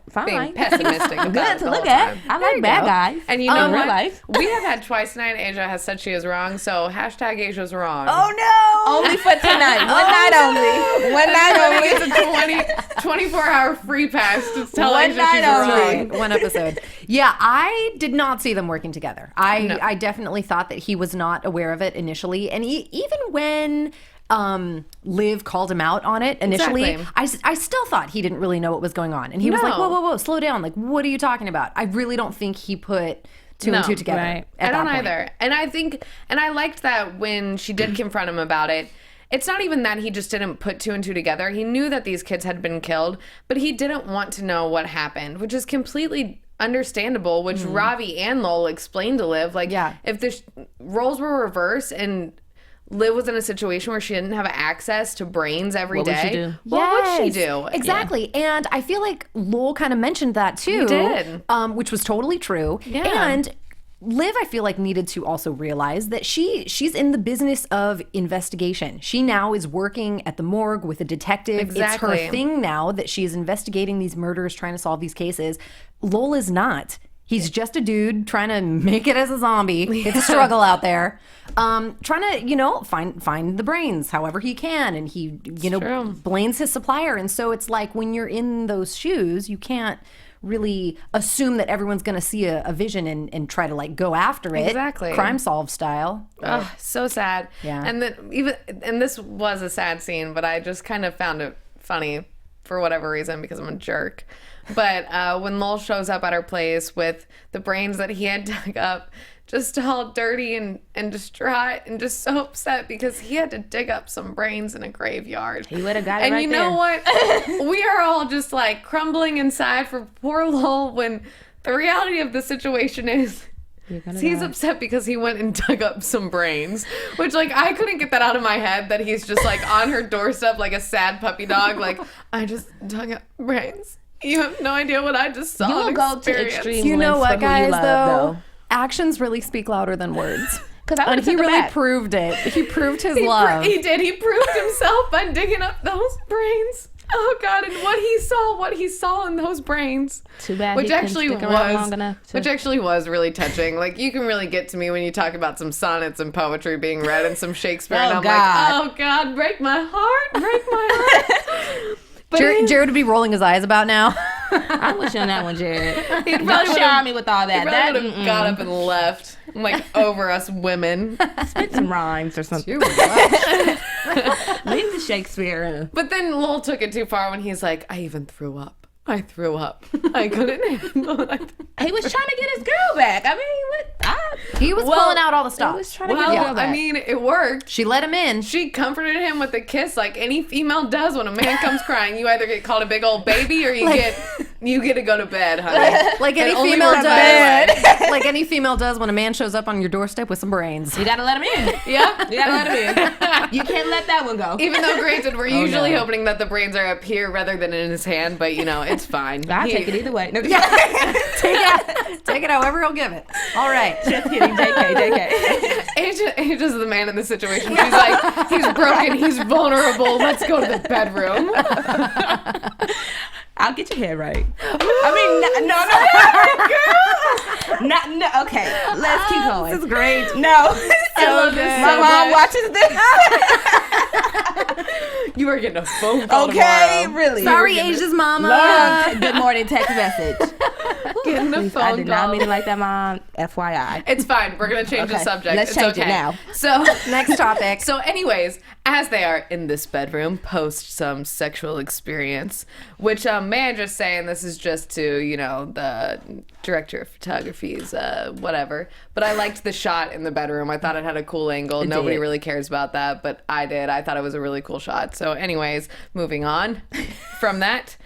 S4: fine.
S2: being pessimistic about
S4: Good
S2: it
S4: to
S2: the
S4: look
S2: whole
S4: at.
S2: time.
S4: I like bad guys.
S2: And you know
S4: in
S2: what?
S4: real life.
S2: We have had twice tonight. Aja has said she is wrong, so hashtag Aja's wrong.
S3: Oh no!
S4: Only for tonight. One night only. One night only.
S2: It's a 24-hour free pass to tell
S4: One
S2: Aja
S4: night
S2: she's
S4: only.
S2: wrong.
S3: One episode. Yeah, I did not see them working together. I definitely thought that he was not aware of it initially, and even when Liv called him out on it initially,
S2: Exactly.
S3: I still thought he didn't really know what was going on, and he was like, whoa, slow down, like, what are you talking about? I really don't think he put two and two together.
S4: Right.
S2: I don't either. And I liked that when she did confront him about it, it's not even that he just didn't put two and two together. He knew that these kids had been killed, but he didn't want to know what happened, which is completely understandable, which Ravi and Lowell explained to Liv. Like, if the roles were reversed and Liv was in a situation where she didn't have access to brains every day.
S4: What would she do?
S2: What would she do?
S3: Exactly. Yeah. And I feel like Lowell kind of mentioned that too.
S2: He did.
S3: Which was totally true.
S2: Yeah.
S3: And Liv, I feel like, needed to also realize that she's in the business of investigation. She now is working at the morgue with a detective.
S2: Exactly.
S3: It's her thing now that she is investigating these murders, trying to solve these cases. Lowell is not. He's just a dude trying to make it as a zombie. It's a struggle out there. Trying to, find the brains however he can. And he,
S2: true.
S3: Blaine's his supplier. And so it's like when you're in those shoes, you can't really assume that everyone's going to see a vision and try to go after it.
S2: Exactly.
S3: Crime solve style.
S2: Oh, so sad.
S3: Yeah.
S2: And this was a sad scene, but I just kind of found it funny for whatever reason because I'm a jerk. But when Lowell shows up at her place with the brains that he had dug up, just all dirty and distraught and just so upset because he had to dig up some brains in a graveyard.
S4: He would have got it
S2: And
S4: right
S2: you know what? We are all just crumbling inside for poor Lowell when the reality of the situation is he's upset because he went and dug up some brains, which I couldn't get that out of my head that he's just on her doorstep like a sad puppy dog. I just dug up brains. You have no idea what I just saw.
S4: You will
S2: and
S4: go to
S2: experienced.
S4: extreme
S3: You know
S4: lengths
S3: what,
S4: for who you
S3: guys,
S4: love,
S3: though? Actions really speak louder than words.
S4: Because I
S3: And
S4: would
S3: he
S4: have
S3: really proved it. He proved his love.
S2: He did. He proved himself by digging up those brains. Oh God! And what he saw in those brains.
S4: Too bad.
S2: Which
S4: he couldn't
S2: actually
S4: stick around long
S2: was,
S4: enough to-
S2: which actually was really touching. Like you can really get to me when you talk about some sonnets and poetry being read and some Shakespeare, and I'm
S4: God.
S2: like, oh God, break my heart, break my heart. But
S3: Jared would be rolling his eyes about now.
S4: I'm with you on that one, Jared.
S2: He'd
S4: Don't shower me with all that.
S2: He
S4: That
S2: probably would have got up and left. I'm like, over us women.
S4: spit some rhymes or something.
S3: Too much.
S4: Leave the Shakespeare.
S2: But then Lowell took it too far when he's like, I even threw up. I threw up. I couldn't handle it.
S4: He was trying to get his girl back. I mean, what?
S3: He was pulling out all the
S4: He was
S3: stops.
S4: trying to get his girl
S2: Well,
S4: back.
S2: I mean, it worked.
S3: She let him in.
S2: She comforted him with a kiss like any female does when a man comes crying. You either get called a big old baby or you get to go to bed, honey.
S3: Like any
S2: And only
S3: female
S2: works
S3: does.
S2: that way.
S3: Like any female does when a man shows up on your doorstep with some brains.
S4: You gotta let him in.
S2: Yeah.
S4: You gotta let him in. You can't let that one go.
S2: Even though, granted, we're usually
S4: no.
S2: hoping that the brains are up here rather than in his hand, but it's fine.
S4: I'll take it either way. No,
S3: Take it however he'll give it. All right.
S4: just kidding. JK.
S2: Age is the man in the situation. She's like, he's broken, he's vulnerable. Let's go to the bedroom.
S4: I'll get your hair right. I mean, no. Okay, let's keep going.
S3: This is great.
S4: No.
S2: love this
S4: My
S2: so
S4: mom
S2: much.
S4: watches this.
S2: You are getting a phone call
S4: Okay,
S2: tomorrow.
S4: really.
S3: Sorry, Asia's mama.
S4: Love. Good morning text message.
S2: Getting a
S4: Please,
S2: phone
S4: I did not
S2: call.
S4: mean it like that, Mom. FYI.
S2: It's fine. We're going to change the
S4: Okay,
S2: subject.
S4: let's
S2: It's
S4: change it
S2: okay.
S4: now.
S2: So
S3: Next topic.
S2: So anyways, as they are in this bedroom, post some sexual experience, which may I just say, and this is just to, the director of photography's whatever, but I liked the shot in the bedroom. I thought it had a cool angle. Nobody
S4: did.
S2: really cares about that, but I did. I thought it was a really cool shot. So anyways, moving on from that.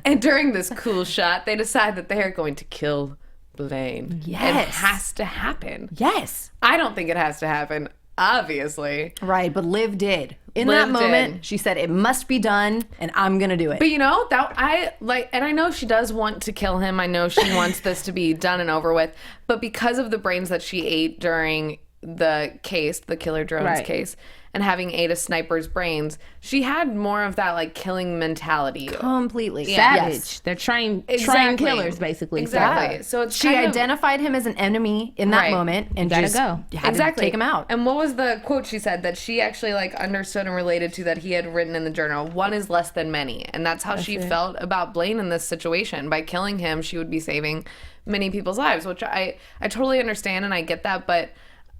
S2: And during this cool shot, they decide that they are going to kill Blaine.
S3: Yes.
S2: It has to happen.
S3: Yes.
S2: I don't think it has to happen, obviously.
S3: Right, but Liv did. In
S2: Liv
S3: that moment,
S2: did.
S3: she said, it must be done, and I'm going to do it.
S2: But that I like, and I know she does want to kill him. I know she wants this to be done and over with. But because of the brains that she ate during the case, the killer drones case, and having ate a sniper's brains, she had more of that like killing mentality.
S3: Completely.
S4: Savage.
S3: Yes.
S4: They're trained
S2: Exactly.
S4: killers, basically.
S2: Exactly. So it's
S3: She
S2: kind of-
S3: identified him as an enemy in that
S2: Right.
S3: moment and
S4: Gotta
S3: just
S4: go.
S3: had to take him out.
S2: And what was the quote she said that she actually like understood and related to that he had written in the journal? One is less than many. And that's how she felt about Blaine in this situation. By killing him, she would be saving many people's lives, which I totally understand and I get that, but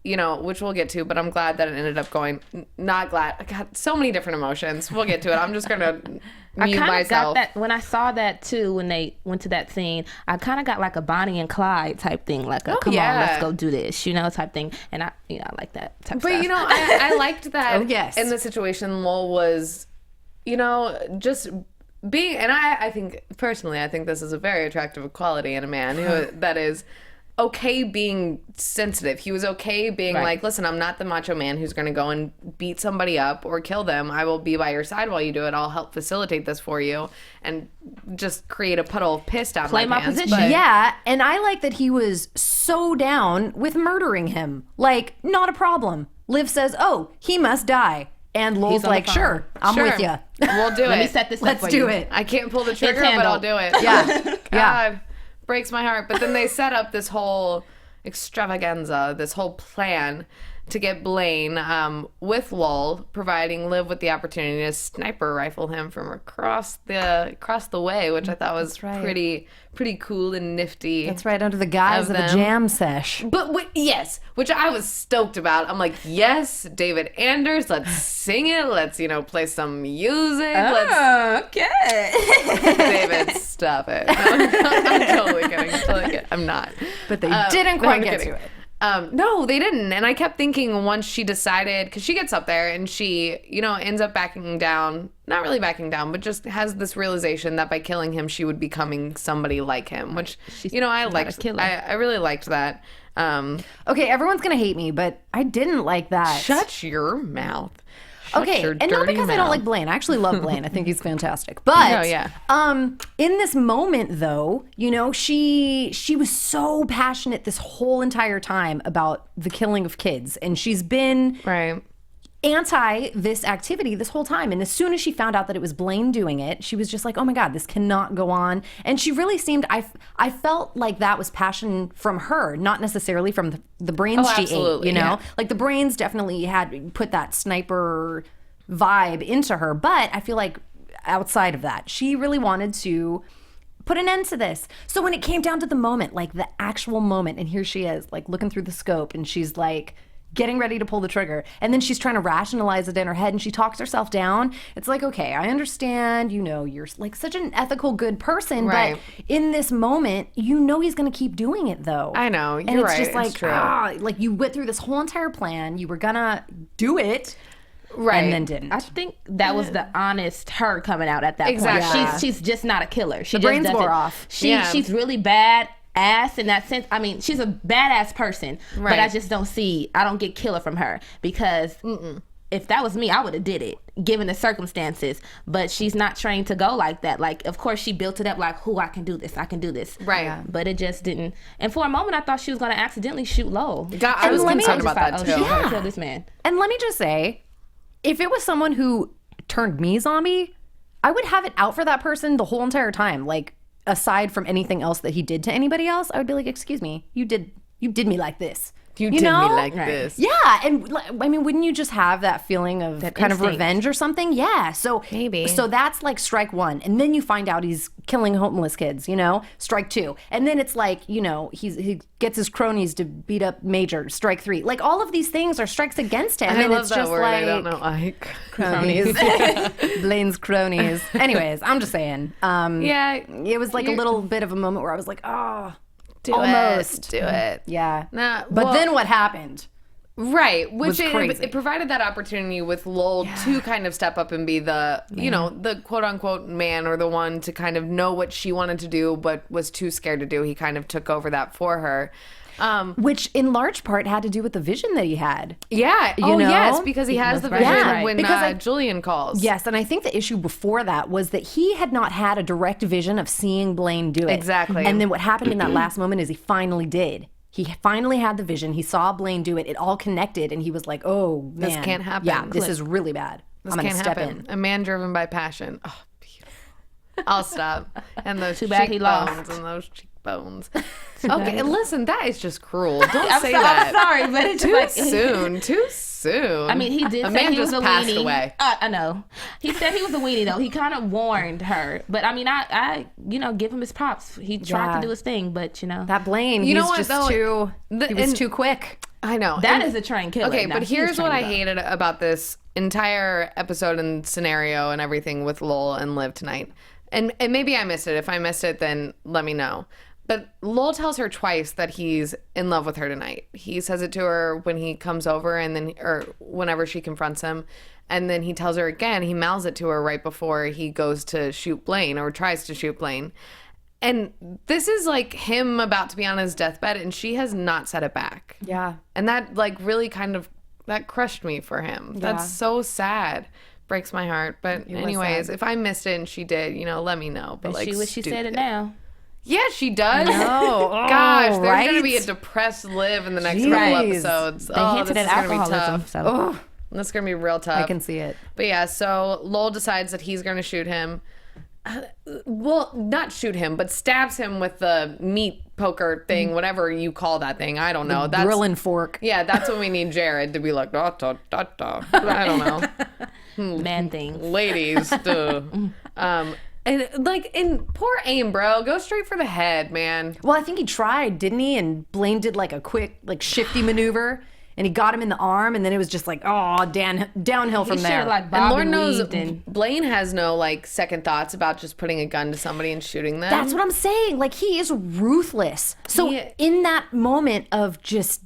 S2: which we'll get to, but I'm glad that it ended up going, not glad. I got so many different emotions. We'll get to it. I'm just going to mute
S4: I
S2: myself.
S4: got that when I saw that too. When they went to that scene, I kind of got like a Bonnie and Clyde type thing, like a come
S2: yeah.
S4: on, let's go do this, type thing. And I like that type
S2: But,
S4: stuff.
S2: I liked that
S3: Oh, yes.
S2: in the situation Lowell was, just being, and I think, personally, I think this is a very attractive quality in a man who that is okay being sensitive. He was okay being like, listen, I'm not the macho man who's going to go and beat somebody up or kill them. I will be by your side while you do it. I'll help facilitate this for you and just create a puddle of piss down
S4: Play my
S2: pants.
S4: position.
S2: But-
S3: Yeah, and I like that he was so down with murdering him. Like, not a problem. Liv says, oh, he must die. And Lowell's
S4: on the
S3: like,
S4: phone.
S3: sure, I'm
S2: Sure.
S3: with you.
S2: We'll do it.
S4: Let me set this up
S3: Let's
S4: for
S3: do
S4: you.
S3: it.
S2: I can't pull the trigger, but
S4: handle.
S2: I'll do it.
S3: Yeah.
S2: God,
S3: Yeah.
S2: breaks my heart. But then they set up this whole extravaganza, this whole plan to get Blaine with Lowell, providing Liv with the opportunity to sniper rifle him from across the way, which I thought was
S3: right.
S2: pretty cool and nifty.
S3: That's right, under the guise of a
S2: them.
S3: jam sesh.
S2: But yes, which I was stoked about. I'm like, yes, David Anders, let's sing it. Let's, play some music.
S4: Okay.
S2: David, stop it. I'm totally kidding. I'm not.
S3: But they
S2: no,
S3: didn't quite
S2: I'm
S3: get
S2: kidding.
S3: to it.
S2: No, they didn't. And I kept thinking once she decided, because she gets up there and she, ends up backing down, not really backing down, but just has this realization that by killing him, she would becoming somebody like him, which, I liked.
S4: a killer.
S2: I really liked that.
S3: Okay, everyone's going to hate me, but I didn't like that.
S2: Shut your mouth. Shut
S3: Okay,
S2: your
S3: and not
S2: dirty
S3: because I don't
S2: mouth.
S3: like Blaine. I actually love Blaine. I think he's fantastic. But
S2: No, yeah.
S3: in this moment, though, she was so passionate this whole entire time about the killing of kids, and she's been
S2: Right.
S3: anti this activity this whole time. And as soon as she found out that it was Blaine doing it, she was just like, oh my God, this cannot go on. And she really seemed, I felt like that was passion from her, not necessarily from the brains she ate, you know? Yeah. Like the brains definitely had put that sniper vibe into her. But I feel like outside of that, she really wanted to put an end to this. So when it came down to the moment, like the actual moment, and here she is, like looking through the scope, and she's like getting ready to pull the trigger, and then she's trying to rationalize it in her head, and she talks herself down. It's like, okay, I understand, you know, you're like such an ethical, good person, but in this moment, you know he's gonna keep doing it though.
S2: I know, you're
S3: and it's
S2: right.
S3: just like, like you went through this whole entire plan, you were gonna do it,
S2: right,
S3: and then didn't.
S4: I think that was the honest her coming out at that point.
S3: Yeah.
S4: She's just not a killer. She
S3: the
S4: just
S3: brains
S4: doesn't.
S3: wore off.
S4: She's really bad ass in that sense. I mean, she's a badass person, but I just I don't get killer from her because if that was me, I would have did it given the circumstances. But she's not trained to go like that. Like, of course, she built it up like, I can do this, I can do this.
S2: Right. Yeah.
S4: But it just didn't. And for a moment, I thought she was going to accidentally shoot Lowell.
S2: God, I was concerned about that too.
S4: She's going to kill this man.
S3: And let me just say, if it was someone who turned me zombie, I would have it out for that person the whole entire time. Like, aside from anything else that he did to anybody else, I would be like, excuse me, you did me like this.
S2: You did
S3: know?
S2: Me like this.
S3: Yeah, and I mean, wouldn't you just have that feeling of that kind of revenge or something? Yeah, so
S2: maybe.
S3: So that's like strike one, and then you find out he's killing homeless kids, you know? Strike two. And then it's like, you know, he gets his cronies to beat up Major, strike three. Like all of these things are strikes against him.
S2: I love
S3: it's
S2: that
S3: just
S2: word.
S3: like,
S2: I don't know, like
S3: cronies. Blaine's cronies. Anyways, I'm just saying.
S2: Yeah.
S3: It was like a little bit of a moment where I was like, oh,
S2: do
S3: almost.
S2: it.
S3: Yeah.
S2: Nah,
S3: but then what happened?
S2: Right, which
S3: crazy.
S2: it provided that opportunity with Lowell to kind of step up and be the, you know, the quote unquote man, or the one to kind of know what she wanted to do but was too scared to do. He kind of took over that for her.
S3: Which in large part had to do with the vision that he had.
S2: Yeah.
S3: You know?
S2: Yes, because he has the vision when
S3: because,
S2: Julian calls.
S3: Yes, and I think the issue before that was that he had not had a direct vision of seeing Blaine do it.
S2: Exactly.
S3: And then what happened in that last moment is he finally did. He finally had the vision. He saw Blaine do it. It all connected, and he was like, oh, man.
S2: This can't happen.
S3: Yeah, this is really bad.
S2: This
S3: I'm going to
S2: can't
S3: step
S2: happen.
S3: in.
S2: A man driven by passion. Oh, beautiful. I'll stop. And those
S4: Too bad he lost.
S2: cheekbones and those cheekbones. Okay, listen, that is just cruel. Don't say
S4: I'm
S2: that.
S4: sorry, but it's
S2: Too
S4: like,
S2: soon. Too soon.
S4: I mean, he did
S2: a
S4: say
S2: man
S4: he was
S2: just
S4: a
S2: passed
S4: weenie.
S2: away.
S4: I know. He said he was a weenie, though. He kind of warned her. But, I mean, I you know, give him his props. He tried to do his thing, but, you know.
S3: That Blaine,
S2: You know
S3: he's
S2: what,
S3: just
S2: though?
S3: he was too quick.
S2: I know.
S4: That is a trained killer.
S2: Okay,
S4: Now,
S2: but
S4: he was
S2: here's what I
S4: trained up.
S2: hated about this entire episode and scenario and everything with Lowell and Liv tonight. And maybe I missed it. If I missed it, then let me know. But Lowell tells her twice that he's in love with her tonight. He says it to her when he comes over, and then, or whenever she confronts him. And then he tells her again, he mouths it to her right before he goes to shoot Blaine, or tries to shoot Blaine. And this is like him about to be on his deathbed, and she has not said it back.
S3: Yeah.
S2: And that like really kind of, that crushed me for him.
S3: Yeah.
S2: That's so sad. Breaks my heart. But anyways,
S3: sad.
S2: if I missed it and she did, you know, let me know. But like,
S4: She wish she said it now.
S2: yeah, she does.
S3: No.
S2: Gosh, there's
S3: right?
S2: going to be a depressed Liv in the next
S3: Jeez.
S2: couple episodes.
S4: They
S2: Oh,
S4: hinted
S2: this
S4: at
S2: is going to be
S4: alcoholism,
S2: tough.
S4: so.
S3: Oh,
S2: That's going to be real tough.
S3: I can see it.
S2: But yeah, so Lowell decides that he's going to shoot him. Well, not shoot him, but stabs him with the meat poker thing, whatever you call that thing. I don't know. That's
S3: Grill and fork.
S2: Yeah, that's when we need Jared to be like, da, da, da, da. I don't know.
S4: Man things.
S2: Ladies, duh. And like, in poor aim, bro. Go straight for the head, man.
S3: Well, I think he tried, didn't he? And Blaine did like a quick, like shifty maneuver, and he got him in the arm, and then it was just like, oh, downhill from
S4: He
S3: there.
S4: should've, like,
S2: And
S4: bobbed
S2: Lord knows
S4: weaved and-
S2: Blaine has no like second thoughts about just putting a gun to somebody and shooting them.
S3: That's what I'm saying. Like, he is ruthless. So
S2: Yeah.
S3: in that moment of just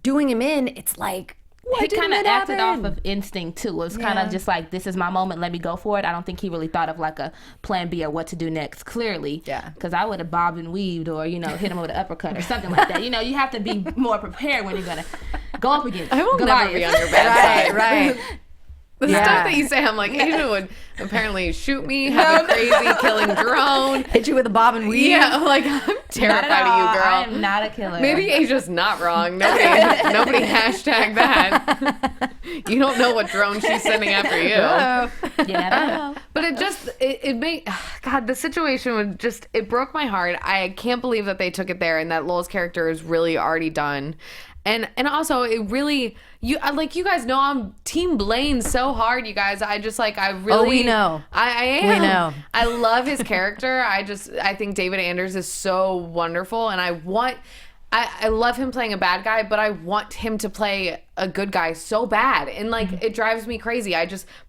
S3: doing him in, it's like,
S4: He kind of acted off
S3: happen?
S4: of instinct too. It was kind
S3: Yeah.
S4: of just like, this is my moment, let me go for it. I don't think he really thought of like a plan B or what to do next, clearly.
S3: Yeah.
S4: Because I would have bobbed and weaved, or, you know, hit him with an uppercut or something like that. You know, you have to be more prepared when you're going to go up against
S2: I will
S4: Goliath.
S2: never be on your bad side.
S3: right.
S2: The
S3: Yeah.
S2: stuff that you say, I'm like, Asia would apparently shoot me, have a crazy killing drone.
S3: Hit you with a bob and weave.
S2: Yeah, I'm like, I'm terrified
S4: Not at all.
S2: of you, girl.
S4: I am not a killer.
S2: Maybe Asia's not wrong. Nobody hashtag that. You don't know what drone she's sending after you.
S4: Yeah.
S2: But it made, God, the situation would just, it broke my heart. I can't believe that they took it there and that Lowell's character is really already done. And also it really, you guys know I'm Team Blaine so hard, you guys. I just I really.
S3: Oh, we know.
S2: I am.
S3: We know.
S2: I love his character. I think David Anders is so wonderful, and I love him playing a bad guy, but I want him to play a good guy so bad. And it drives me crazy.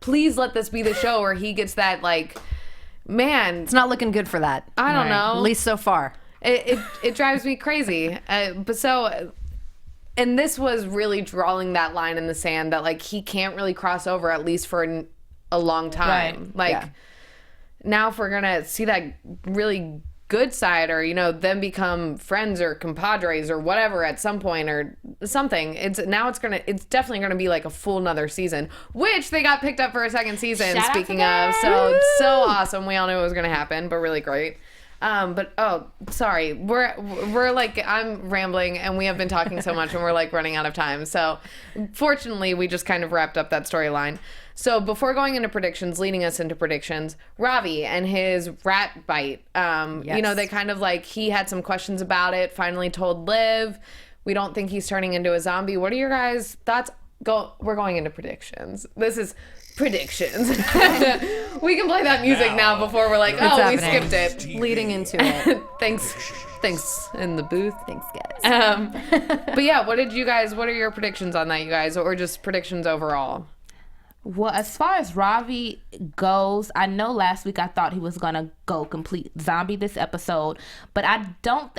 S2: Please let this be the show where he gets that man.
S3: It's not looking good for that.
S2: I don't know.
S3: At least so far.
S2: It drives me crazy. And this was really drawing that line in the sand that he can't really cross over, at least for a long time. Now if we're gonna see that really good side, or them become friends or compadres or whatever at some point or something, it's definitely gonna be a full another season, which they got picked up for a second season. Speaking of, so awesome. We all knew it was gonna happen, but really great. Sorry, we're I'm rambling and we have been talking so much and we're running out of time. So fortunately we just kind of wrapped up that storyline. So before going into predictions, leading us into predictions, Ravi and his rat bite,
S3: Yes.
S2: They kind of he had some questions about it, finally told Liv, we don't think he's turning into a zombie. What are your guys' thoughts? We're going into predictions. This is predictions. We can play that music now before we're we skipped it.
S3: Leading into it.
S2: Thanks in the booth.
S3: Thanks, guys.
S2: But yeah, what are your predictions on that, you guys, or just predictions overall?
S4: Well, as far as Ravi goes, I know last week I thought he was going to go complete zombie this episode, but I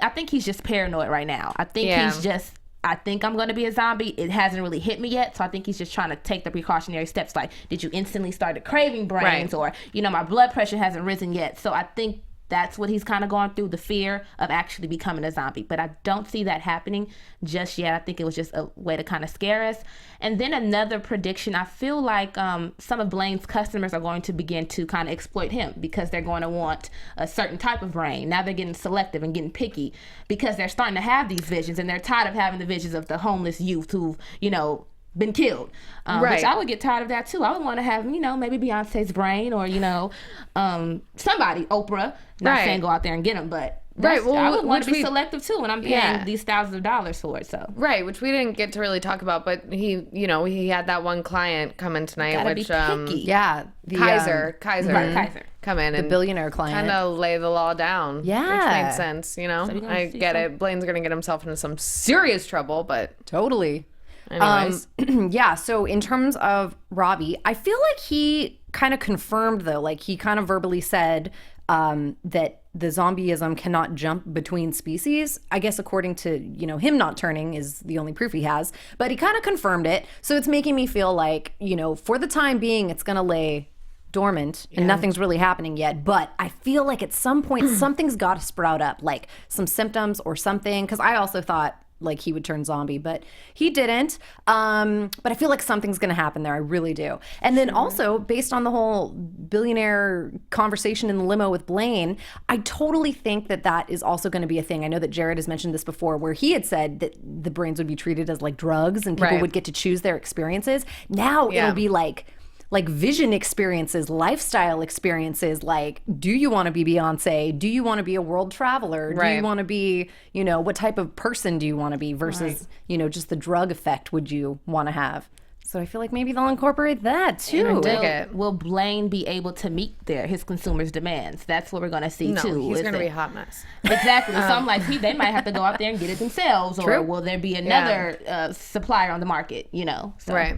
S4: think he's just paranoid right now. I think he's just, I think I'm going to be a zombie. It hasn't really hit me yet, so I think he's just trying to take the precautionary steps. Did you instantly start craving brains? Right. Or, my blood pressure hasn't risen yet. So I think that's what he's kind of going through, the fear of actually becoming a zombie. But I don't see that happening just yet. I think it was just a way to kind of scare us. And then another prediction, I feel like some of Blaine's customers are going to begin to kind of exploit him because they're going to want a certain type of brain. Now they're getting selective and getting picky because they're starting to have these visions and they're tired of having the visions of the homeless youth who've, been killed.
S2: Right.
S4: Which I would get tired of that too. I would want to have, maybe Beyonce's brain or, somebody, Oprah. Not saying go out there and get them, but
S2: Well,
S4: I would want to be selective too when I'm paying these thousands of dollars for it. So
S2: which we didn't get to really talk about, but he had that one client come in tonight,
S4: gotta
S2: which
S4: be picky.
S3: Yeah.
S2: Kaiser come in
S3: the
S2: and
S3: billionaire client.
S2: kind of lay the law down.
S3: Yeah.
S2: Which made sense. I get it. Blaine's gonna get himself into some serious trouble, but
S3: Totally.
S2: anyways.
S3: Yeah, so in terms of Ravi, I feel like he kind of confirmed, though, he kind of verbally said that the zombieism cannot jump between species. I guess according to, him not turning is the only proof he has, but he kind of confirmed it. So it's making me feel for the time being, it's going to lay dormant and nothing's really happening yet. But I feel like at some point, something's got to sprout up, some symptoms or something. Because I also thought he would turn zombie, but he didn't. But I feel like something's going to happen there. I really do. And then also, based on the whole billionaire conversation in the limo with Blaine, I totally think that is also going to be a thing. I know that Jared has mentioned this before, where he had said that the brains would be treated as drugs and people would get to choose their experiences. Now it'll be like vision experiences, lifestyle experiences, do you want to be Beyonce? Do you want to be a world traveler? Do you want to be, what type of person do you want to be versus, just the drug effect would you want to have? So I feel like maybe they'll incorporate that too.
S4: Will Blaine be able to meet his consumers' demands? That's what we're going to see too.
S2: He's going to be a hot mess.
S4: Exactly. So I'm they might have to go out there and get it themselves, or will there be another supplier on the market? So.
S2: Right.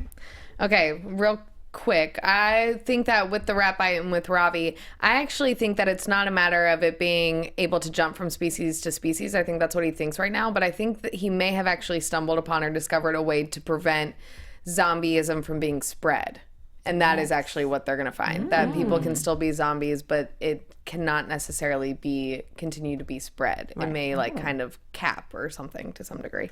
S2: Okay. Real quick, I think that with the rat bite and with Ravi, I actually think that it's not a matter of it being able to jump from species to species. I think that's what he thinks right now, but I think that he may have actually stumbled upon or discovered a way to prevent zombieism from being spread. And that is actually what they're going to find, that people can still be zombies, but it cannot necessarily continue to be spread. It may kind of cap or something to some degree.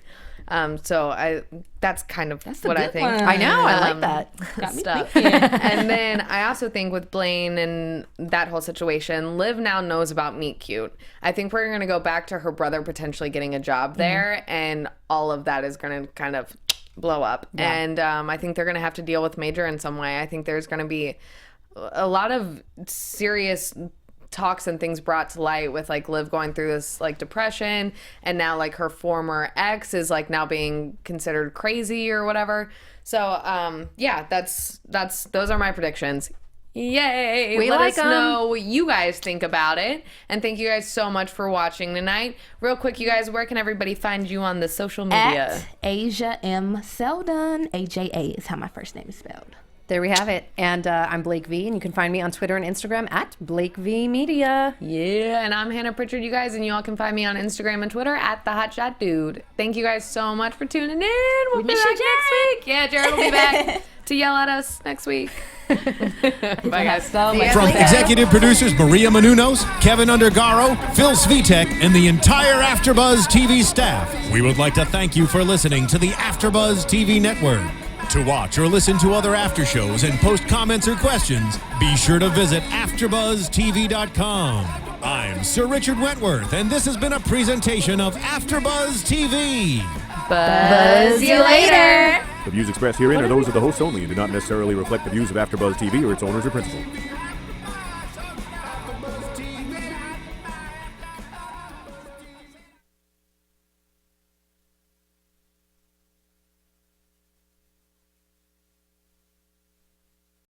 S2: So that's kind of what I think.
S3: I know, I like that
S2: stuff. And then I also think with Blaine and that whole situation, Liv now knows about Meet Cute. I think we're going to go back to her brother potentially getting a job there, and all of that is going to kind of blow up. Yeah. And I think they're going to have to deal with Major in some way. I think there's going to be a lot of serious talks and things brought to light with like Liv going through this like depression, and now like her former ex is like now being considered crazy or whatever. So yeah, that's those are my predictions. Yay!
S3: We
S2: Let
S3: like
S2: us
S3: 'em.
S2: know what you guys think about it, and thank you guys so much for watching tonight. Real quick, you guys, where can everybody find you on the social media?
S4: At Aja Seldon. AJA is how my first name is spelled.
S3: There we have it. And I'm Blake V, and you can find me on Twitter and Instagram at Blake V Media.
S2: Yeah, and I'm Hannah Prichard, you guys, and you all can find me on Instagram and Twitter at the Hotshot Dude. Thank you guys so much for tuning in. We'll be
S4: miss
S2: back
S4: you,
S2: next week. Yeah, Jared will be back to yell at us next week. Bye, guys.
S4: So much
S1: From executive producers Maria Menounos, Kevin Undergaro, Phil Svitek, and the entire AfterBuzz TV staff, we would like to thank you for listening to the AfterBuzz TV network. To watch or listen to other after shows and post comments or questions, be sure to visit AfterBuzzTV.com. I'm Sir Richard Wentworth, and this has been a presentation of AfterBuzz TV.
S2: Buzz you later.
S5: The views expressed herein are those of the hosts only and do not necessarily reflect the views of AfterBuzz TV or its owners or principals.